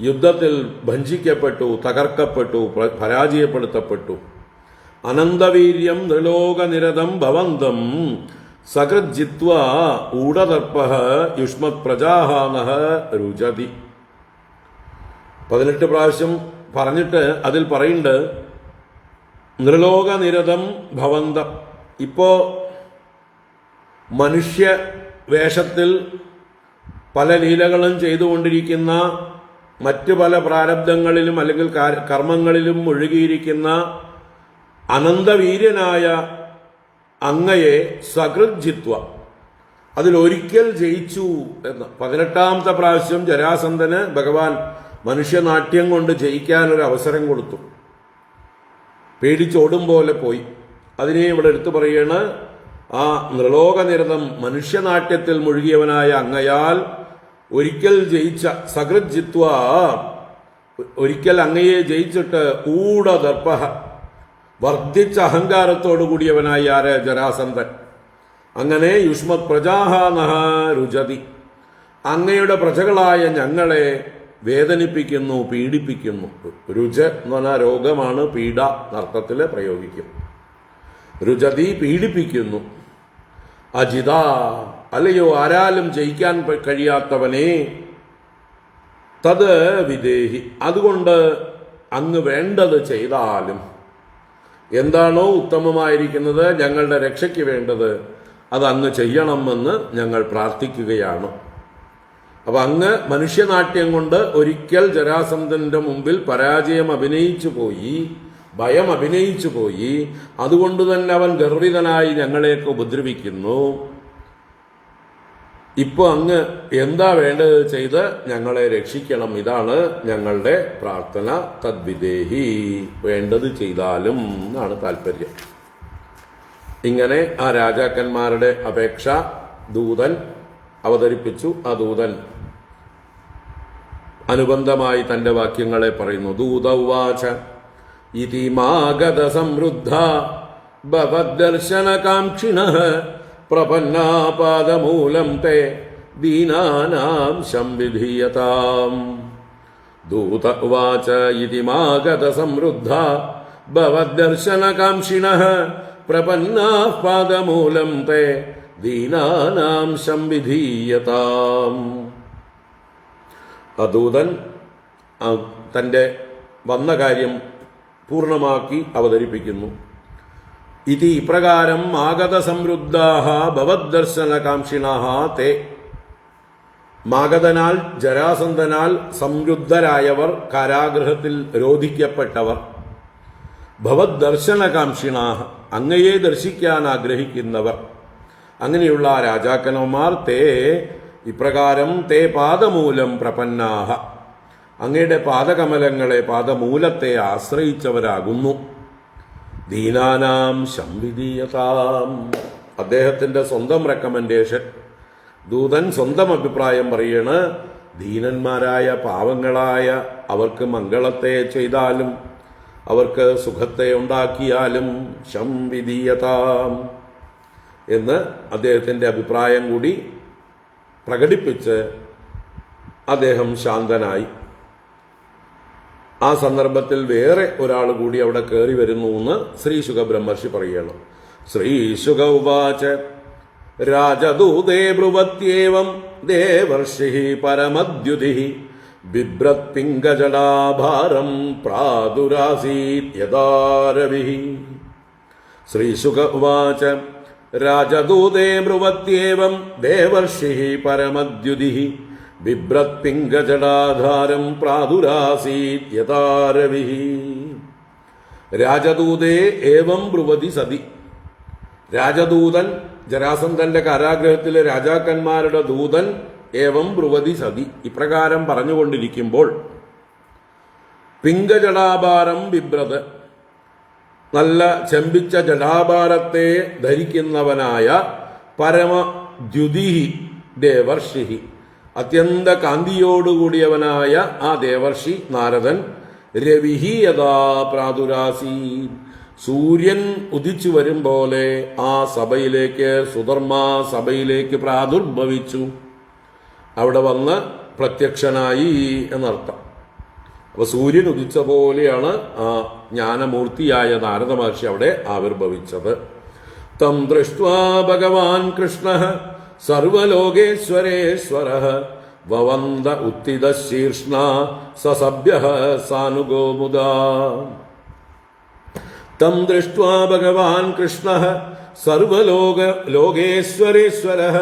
Speaker 1: യുദ്ധത്തിൽ ഭഞ്ജിക്കപ്പെട്ടു, തകർക്കപ്പെട്ടു, പരാജയപ്പെടുത്തപ്പെട്ടു. അനന്തവീര്യം ത്രിലോകനിരതം ഭവന്തം സകൃജിത്വ ഊഢദർപ്പഃ യുഷ്മത് പ്രജാഹാനഃ രുജതി. 18 പ്രാവശ്യം പറഞ്ഞിട്ട് അതിൽ പറയുന്നുണ്ട് ത്രിലോകനിരതം ഭവന്തം. ഇപ്പോ മനുഷ്യ വേഷത്തിൽ പല ലീലകളും ചെയ്തുകൊണ്ടിരിക്കുന്ന, മറ്റു പല പ്രാരബ്ധങ്ങളിലും അല്ലെങ്കിൽ കർമ്മങ്ങളിലും മുഴുകിയിരിക്കുന്ന അനന്തവീര്യനായ അങ്ങയെ സകൃജിത്വ അതിലൊരിക്കൽ ജയിച്ചു എന്ന്. 18ാമത്തെ പ്രാവശ്യം ജരാസന്ധന് ഭഗവാൻ മനുഷ്യനാട്യം കൊണ്ട് ജയിക്കാനൊരു അവസരം കൊടുത്തു. പേടിച്ചോടും പോലെ പോയി. അതിനെ ഇവിടെ എടുത്തു പറയാണ്. ആ നൃലോകനിരതം മനുഷ്യനാട്യത്തിൽ മുഴുകിയവനായ അങ്ങയാൽ ഒരിക്കൽ ജയിച്ച സകൃജിത്വ, ഒരിക്കൽ അങ്ങയെ ജയിച്ചിട്ട് ഊഢദർപ്പ വർദ്ധിച്ച അഹങ്കാരത്തോടു കൂടിയവനായി ആര്? ജരാസന്ധൻ. അങ്ങനെ യുഷ്മത് പ്രജാഹാനഃ രുജതി അങ്ങയുടെ പ്രജകളായ ഞങ്ങളെ വേദനിപ്പിക്കുന്നു, പീഡിപ്പിക്കുന്നു. രുജ എന്ന് പറഞ്ഞാൽ രോഗമാണ്, പീഡ എന്നർത്ഥത്തിൽ പ്രയോഗിക്കും. രുജതി പീഡിപ്പിക്കുന്നു. അജിത അല്ലയോ ആരാലും ജയിക്കാൻ കഴിയാത്തവനെ, തത് വിദേഹി അതുകൊണ്ട് അങ്ങ് വേണ്ടത് ചെയ്താലും. എന്താണോ ഉത്തമമായിരിക്കുന്നത്, ഞങ്ങളുടെ രക്ഷയ്ക്ക് വേണ്ടത്, അത് അങ്ങ് ചെയ്യണമെന്ന് ഞങ്ങൾ പ്രാർത്ഥിക്കുകയാണ്. അപ്പൊ അങ്ങ് മനുഷ്യനാട്യം കൊണ്ട് ഒരിക്കൽ ജരാസന്ധന്റെ മുമ്പിൽ പരാജയം അഭിനയിച്ചു പോയി, ഭയം അഭിനയിച്ചു പോയി. അതുകൊണ്ട് തന്നെ അവൻ ഗർവിതനായി ഞങ്ങളെയൊക്കെ ഉപദ്രവിക്കുന്നു. ഇപ്പൊ അങ്ങ് എന്താ വേണ്ടത് ചെയ്ത് ഞങ്ങളെ രക്ഷിക്കണം. ഇതാണ് ഞങ്ങളുടെ പ്രാർത്ഥന. തദ്വിദേഹി വേണ്ടത് ചെയ്താലും എന്നാണ് താല്പര്യം. ഇങ്ങനെ ആ രാജാക്കന്മാരുടെ അപേക്ഷ ദൂതൻ അവതരിപ്പിച്ചു. ആ ദൂതൻ അനുബന്ധമായി തന്റെ വാക്യങ്ങളെ പറയുന്നു. ദൂതൗവാച ഇതി മാഗത സമൃദ്ധ ഭവദ്ദർശനകാംക്ഷിണഃ പ്രപന്നാപാദമൂലം തേ ദീനാനാം സംവിധീയതാം. ദൂത ഉവാച ഇതി മാഗത സമൃദ്ധ ഭവദ്ദർശനകാംക്ഷിണഃ പ്രപന്നാപാദമൂലം തേ ദീനാനാം സംവിധീയതാം. ദൂതൻ തന്റെ വന്ന കാര്യം പൂർണ്ണമാക്കി അവതരിപ്പിക്കുന്നു. ഇതി ഇപ്രകാരം ആഗത സമൃദ്ധാഃ ഭവദ്ദർശനകാംക്ഷിണഃ തേ മാഗതനാൽ ജരാസന്ധനാൽ സംരുദ്ധരായവർ, കാരാഗൃഹത്തിൽ രോധിക്കപ്പെട്ടവർ, ഭവദ്ദർശനകാംക്ഷിണഃ അങ്ങയെ ദർശിക്കാൻ ആഗ്രഹിക്കുന്നവർ, അങ്ങനെയുള്ള രാജാക്കന്മാർ തേ ഇപ്രകാരം തേ പാദമൂലം പ്രപന്നാഹ അങ്ങയുടെ പാദകമലങ്ങളെ, പാദമൂലത്തെ ആശ്രയിച്ചവരാകുന്നു. ദീനാനാം സംവിധീയതാം അദ്ദേഹത്തിന്റെ സ്വന്തം റെക്കമെൻഡേഷൻ. ദൂതൻ സ്വന്തം അഭിപ്രായം പറയണ്. ദീനന്മാരായ പാവങ്ങളായ അവർക്ക് മംഗളത്തെ ചെയ്താലും അവർക്ക് സുഖത്തെ ഉണ്ടാക്കിയാലും സംവിധീയതാം എന്ന് അദ്ദേഹത്തിന്റെ അഭിപ്രായം കൂടി പ്രകടിപ്പിച്ച് അദ്ദേഹം ശാന്തനായി. ആ സന്ദർഭത്തിൽ വേറെ ഒരാൾ കൂടി അവിടെ കയറി വരുന്നു എന്ന് ശ്രീശുക ബ്രഹ്മർഷി പറയുകയാണ്. ശ്രീശുക ഉവാച രാജദൂതേ ബ്രുവത്യേവം ദേവർഷി പരമദ്യുതി ബിഭ്രത് പിംഗജടാഭാരം പ്രാദുരാസീത് യഥാ രവിഃ. ശ്രീശുക ഉവാച രാജദൂതേ ബ്രുവത്യേവം ദേവർഷി പരമദ്യുതി ബിഭ്രത് പിംഗജടാധാരം പ്രാദുരാസീത് യഥാരവി. രാജദൂതേ ഏവം ബ്രുവതി സതി. രാജദൂതൻ, ജരാസന്ധന്റെ കാരാഗ്രഹത്തിലെ രാജാക്കന്മാരുടെ ദൂതൻ, ഏവം ബ്രുവതി സതി, ഇപ്രകാരം പറഞ്ഞുകൊണ്ടിരിക്കുമ്പോൾ പിംഗജടാഭാരം ബിഭ്രത്, നല്ല ചെമ്പിച്ച ജടാഭാരത്തെ ധരിക്കുന്നവനായ പരമദ്യുതി ദേവർഷി, അത്യന്ത കാന്തിയോടുകൂടിയവനായ ആ ദേവർഷി നാരദൻ, രവിഹി യഥാ പ്രാദുരാസീ, സൂര്യൻ ഉദിച്ചു വരും പോലെ ആ സഭയിലേക്ക്, സുധർമാ സഭയിലേക്ക് പ്രാദുർഭവിച്ചു, അവിടെ വന്ന് പ്രത്യക്ഷനായി എന്നർത്ഥം. അപ്പൊ സൂര്യൻ ഉദിച്ച പോലെയാണ് ആ ജ്ഞാനമൂർത്തിയായ നാരദ മഹർഷി അവിടെ ആവിർഭവിച്ചത്. തം ദൃഷ്ട്വാ ഭഗവാൻ കൃഷ്ണ സർവലോകേശ്വരേശ്വരഃ വവന്ദ ഉത്തിതശീർഷ്ണ സസഭ്യഃ സാനുഗോ മുദാ. തം ദൃഷ്ട്വാ ഭഗവാൻ കൃഷ്ണ സർവലോകേശ്വരേശ്വരഃ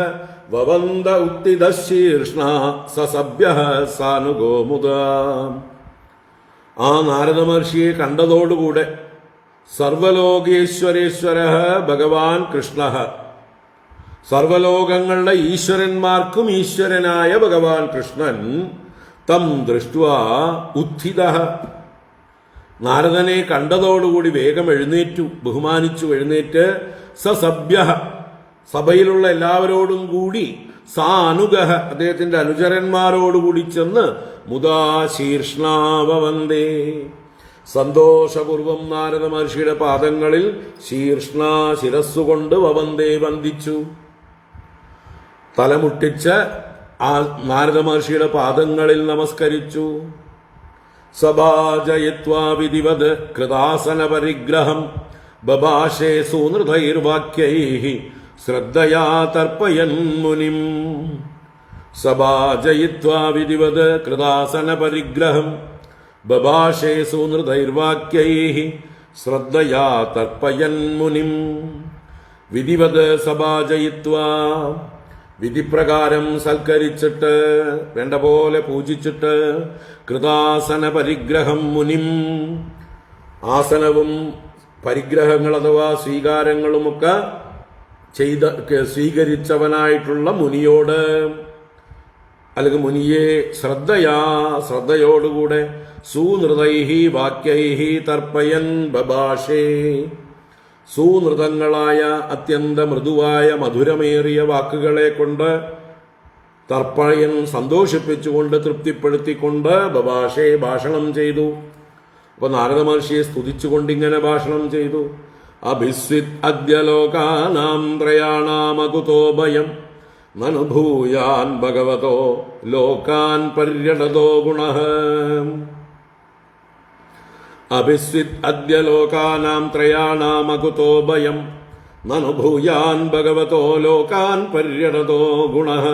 Speaker 1: വവന്ദ ഉത്തിതശീർഷ്ണ സസഭ്യഃ സാനുഗോ മുദാ. ആ നാരദ മഹർഷിയെ കണ്ടതോടുകൂടെ സർവലോകേശ്വരേശ്വര ഭഗവാൻ കൃഷ്ണ, സർവലോകങ്ങളുടെ ഈശ്വരന്മാർക്കും ഈശ്വരനായ ഭഗവാൻ കൃഷ്ണൻ, തം ദൃഷ്ട്വാ ഉത്ഥിതഃ, നാരദനെ കണ്ടതോടുകൂടി വേഗം എഴുന്നേറ്റു, ബഹുമാനിച്ചു എഴുന്നേറ്റ്, സസഭ്യഃ, സഭയിലുള്ള എല്ലാവരോടും കൂടി, സാനുഗഃ, അദ്ദേഹത്തിന്റെ അനുചരന്മാരോടുകൂടി ചെന്ന്, മുദാ ശീർഷ്ണാവവന്ദേ, സന്തോഷപൂർവം നാരദ മഹർഷിയുടെ പാദങ്ങളിൽ ശീർഷ്ണ, ശിരസ്സുകൊണ്ട് വവന്ദേ, വന്ദിച്ചു. തലമുട്ടിച്ച് ആ നാരദ മഹർഷിയുടെ പാദങ്ങളിൽ നമസ്കരിച്ചു. സഭാജയിത്വാ വിധിവത് കൃതാസന പരിഗ്രഹം ബഭാഷേ സൂനൃതൈർവാക്യൈഃ ശ്രദ്ധയാ തർപ്പയൻ മുനിം. സഭാജയിത്വാ വിധിവത് കൃതാസന പരിഗ്രഹം ബഭാഷേ സൂനൃതൈർവാക്യൈഃ ശ്രദ്ധയാ തർപ്പയൻ മുനിം. വിധിവത് സഭാജയിത്വാ, വിധിപ്രകാരം സൽക്കരിച്ചിട്ട്, വേണ്ട പോലെ പൂജിച്ചിട്ട്, കൃതാസന പരിഗ്രഹം മുനിം, ആസനവും പരിഗ്രഹങ്ങൾ അഥവാ സ്വീകാരങ്ങളുമൊക്കെ സ്വീകരിച്ചവനായിട്ടുള്ള മുനിയോട്, അല്ലെങ്കിൽ മുനിയെ ശ്രദ്ധയോടുകൂടെ, സൂനൃതൈഹി വാക്യൈഹി തർപ്പയൻ ബഭാഷേ, സൂനൃതങ്ങളായ അത്യന്ത മൃദുവായ മധുരമേറിയ വാക്കുകളെ കൊണ്ട് തർപ്പയൻ സന്തോഷിപ്പിച്ചുകൊണ്ട്, തൃപ്തിപ്പെടുത്തിക്കൊണ്ട്, ബഭാഷേ ഭാഷണം ചെയ്തു. അപ്പൊ നാരദ മഹർഷിയെ സ്തുതിച്ചുകൊണ്ടിങ്ങനെ ഭാഷണം ചെയ്തു. അഭിസ്വിത് അദ്യ ലോകാനാം ത്രയാണാമകുതോ ഭയം നനുഭൂയാൻ ഭഗവതോ ലോകാൻ പര്യടതോ ഗുണഃ. അഭിസ്വിത് അദ്യ ലോകാനാം ത്രയാണാമകുതോ ഭയം നനുഭൂയാൻ ഭഗവതോ ലോകാൻ പര്യടതോ ഗുണഃ.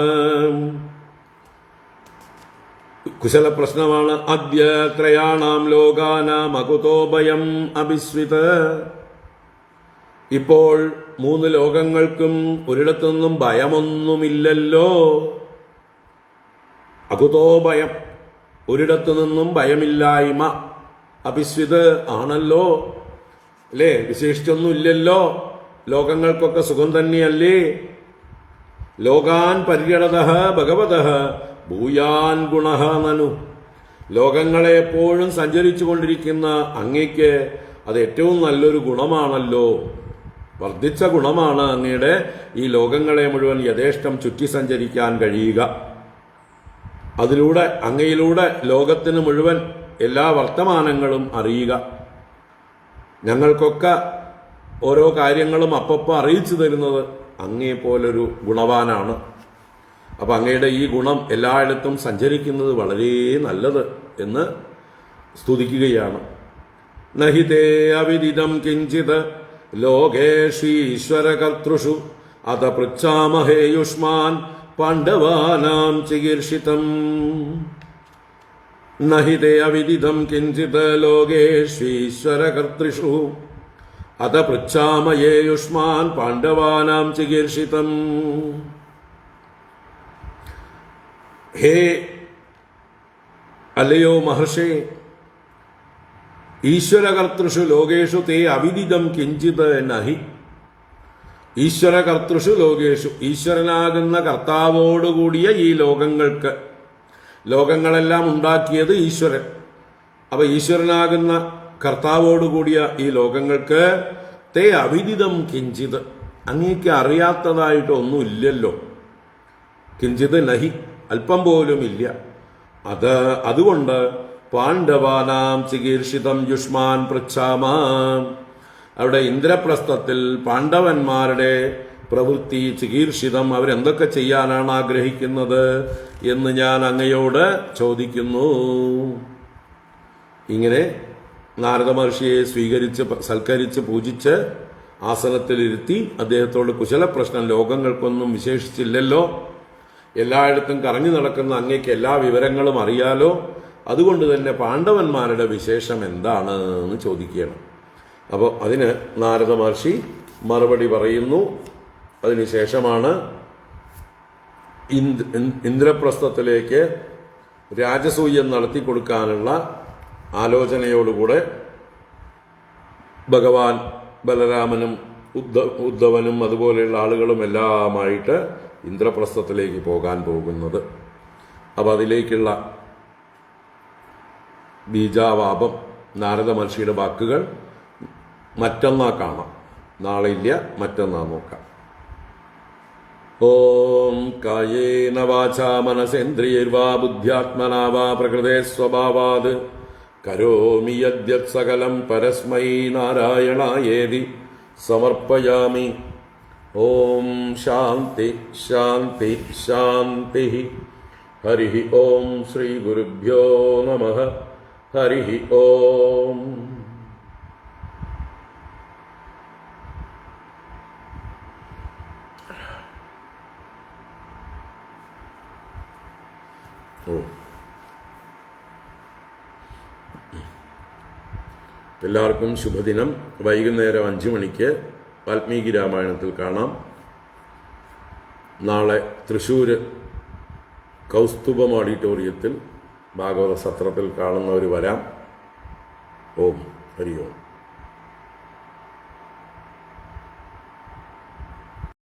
Speaker 1: കുശല പ്രശ്നമാണ്. അദ്യ ത്രയാണാം ലോകാനാം അകുതോ ഭയം അഭിസ്വിത്. ഇപ്പോൾ 3 ലോകങ്ങൾക്കും ഒരിടത്തുനിന്നും ഭയമൊന്നുമില്ലല്ലോ. അകുതോ ഭയം, ഒരിടത്തു നിന്നും ഭയമില്ലായ്മ. അഭിസ്വിത് ആണല്ലോ, അല്ലേ? വിശേഷിച്ചൊന്നുമില്ലല്ലോ, ലോകങ്ങൾക്കൊക്കെ സുഖം തന്നെയല്ലേ. ലോകാൻ പര്യടതഃ ഭഗവതഃ ഭൂയാൻ ഗുണഃ നനു. ലോകങ്ങളെ എപ്പോഴും സഞ്ചരിച്ചു കൊണ്ടിരിക്കുന്ന അങ്ങയ്ക്ക് അത് ഏറ്റവും നല്ലൊരു ഗുണമാണല്ലോ, വർദ്ധിച്ച ഗുണമാണ് അങ്ങയുടെ ഈ ലോകങ്ങളെ മുഴുവൻ യഥേഷ്ടം ചുറ്റി സഞ്ചരിക്കാൻ കഴിയുക. അതിലൂടെ, അങ്ങയിലൂടെ ലോകത്തിന് മുഴുവൻ എല്ലാ വർത്തമാനങ്ങളും അറിയുക. ഞങ്ങൾക്കൊക്കെ ഓരോ കാര്യങ്ങളും അപ്പപ്പോൾ അറിയിച്ചു തരുന്നത് അങ്ങയെപ്പോലൊരു ഗുണവാനാണ്. അപ്പൊ അങ്ങയുടെ ഈ ഗുണം എല്ലായിടത്തും സഞ്ചരിക്കുന്നത് വളരെ നല്ലത് എന്ന് സ്തുതിക്കുകയാണ്. നഹിതേ അവിദിതം കിഞ്ചിത് ലോകേഷീശ്വരകർത്തൃഷു അത പൃച്ഛാമഹേ യുഷ്മാൻ പാണ്ഡവാനാം ചികീർഷിതം. നഹിതേ അവിദിതം കിഞ്ചിത് ലോകേഷീശ്വരകർത്തൃഷു അത പൃച്ഛാമയേ യുഷ്മാൻ പാണ്ഡവാനാം ചികീർഷിതം. ഹേ അല്ലയോ മഹർഷേ, ഈശ്വരകർത്തൃഷു ലോകേഷു തേ അവിദിതം കിഞ്ചിത് നഹി. ഈശ്വരകർത്തൃഷു ലോകേഷു, ഈശ്വരനാകുന്ന കർത്താവോടുകൂടിയ ഈ ലോകങ്ങൾക്ക്, ലോകങ്ങളെല്ലാം ഉണ്ടാക്കിയത് ഈശ്വരൻ. അപ്പൊ ഈശ്വരനാകുന്ന കർത്താവോടുകൂടിയ ഈ ലോകങ്ങൾക്ക് തേ അവിദിതം കിഞ്ചിത്, അങ്ങേക്ക് അറിയാത്തതായിട്ട് ഒന്നുമില്ലല്ലോ. കിഞ്ചിത് നഹി, അല്പം പോലും ഇല്ല. അതുകൊണ്ട് പാണ്ഡവാനാം ചികീർഷിതം യുഷ്മാൻ പൃച്ഛാമാം, അവിടെ ഇന്ദ്രപ്രസ്ഥത്തിൽ പാണ്ഡവന്മാരുടെ പ്രവൃത്തി ചികീർഷിതം, അവരെന്തൊക്കെ ചെയ്യാനാണ് ആഗ്രഹിക്കുന്നത് എന്ന് ഞാൻ അങ്ങയോട് ചോദിക്കുന്നു. ഇങ്ങനെ നാരദ മഹർഷിയെ സ്വീകരിച്ച് സൽക്കരിച്ച് പൂജിച്ച് ആസനത്തിലിരുത്തി അദ്ദേഹത്തോട് കുശലപ്രശ്നം, ലോകങ്ങൾക്കൊന്നും വിശേഷിച്ചില്ലല്ലോ, എല്ലായിടത്തും കറങ്ങി നടക്കുന്ന അങ്ങേക്ക് എല്ലാ വിവരങ്ങളും അറിയാലോ, അതുകൊണ്ട് തന്നെ പാണ്ഡവന്മാരുടെ വിശേഷം എന്താണ് എന്ന് ചോദിക്കുകയാണ്. അപ്പോൾ അതിന് നാരദ മഹർഷി മറുപടി പറയുന്നു. അതിനുശേഷമാണ് ഇന്ദ്രപ്രസ്ഥത്തിലേക്ക് രാജസൂയം നടത്തി കൊടുക്കാനുള്ള ആലോചനയോടുകൂടെ ഭഗവാൻ ബലരാമനും ഉദ്ധവനും അതുപോലെയുള്ള ആളുകളും എല്ലാമായിട്ട് ഇന്ദ്രപ്രസ്ഥത്തിലേക്ക് പോകാൻ പോകുന്നത്. അപ്പം അതിലേക്കുള്ള ബീജാവാപം, നാരദ മഹർഷിയുടെ വാക്കുകൾ മറ്റന്നാ കാണാം. നാളെ ഇല്ല, മറ്റന്നാ നോക്കാം. ഓം കായേന വാചാ മനസേന്ദ്രിയൈർവാ ബുദ്ധ്യാത്മനാ വാ പ്രകൃതേ സ്വഭാവാത് കരോമി യദ്യത് സകലം പരസ്മൈ നാരായണായേതി സമർപ്പയാമി. ഓം ശാന്തി ശാന്തി ശാന്തി. ഹരി ഓം ശ്രീ ഗുരുഭ്യോ നമഃ. ഹരി ഓം. എല്ലാവർക്കും ശുഭദിനം. വൈകുന്നേരം 5 മണിക്ക് വാൽമീകി രാമായണത്തിൽ കാണാം. നാളെ തൃശ്ശൂർ കൗസ്തുഭം ഓഡിറ്റോറിയത്തിൽ ഭാഗവത സത്രത്തിൽ കാണുന്നവർ വരാം. ഓം ഹരി ഓം.